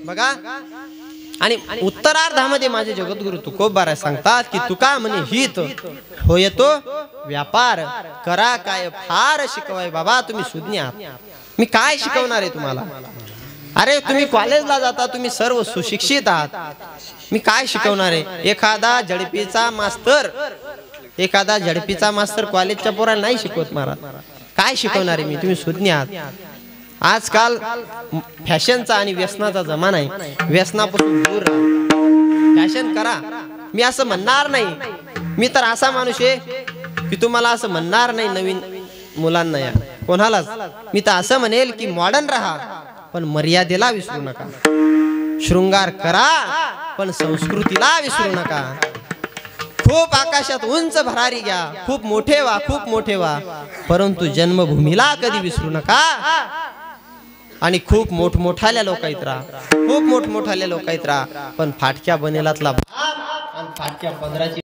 बघा. आणि उत्तरार्धामध्ये माझे जगद्गुरु तुकोबाराय सांगतात की तुका म्हणे हित होय तो व्यापार करा काय फार शिकवाय. बाबा तुम्ही सुज्ञ आहात, मी काय शिकवणार आहे तुम्हाला. अरे तुम्ही कॉलेजला जाता, तुम्ही सर्व सुशिक्षित आहात, मी काय शिकवणार आहे. एखादा झडपीचा मास्तर कॉलेजच्या पोराला नाही शिकवत महाराज. काय शिकवणार आहे मी, तुम्ही सुज्ञ आहात. आजकाल फॅशनचा आणि व्यसनाचा जमाना आहे, व्यसनापासून दूर राहा, फॅशन करा. मी असं म्हणणार नाही, मी तर असा माणूस आहे की तुम्हाला असं म्हणणार नाही नवीन मुलांना या कोणालाच. मी तर असं म्हणेल की मॉडर्न राहा पण मर्यादेला विसरू नका. शृंगार करा पण संस्कृतीला विसरू नका. खूप आकाशात उंच भरारी घ्या, खूप मोठे व्हा, खूप मोठे व्हा, परंतु जन्मभूमीला कधी विसरू नका. आणि खूप मोठमोठाल्या लोकांत राहा, खूप मोठमोठाल्या लोकांत राहा, पण फाटक्या बनेलातला बाप आणि फाटक्या पदराची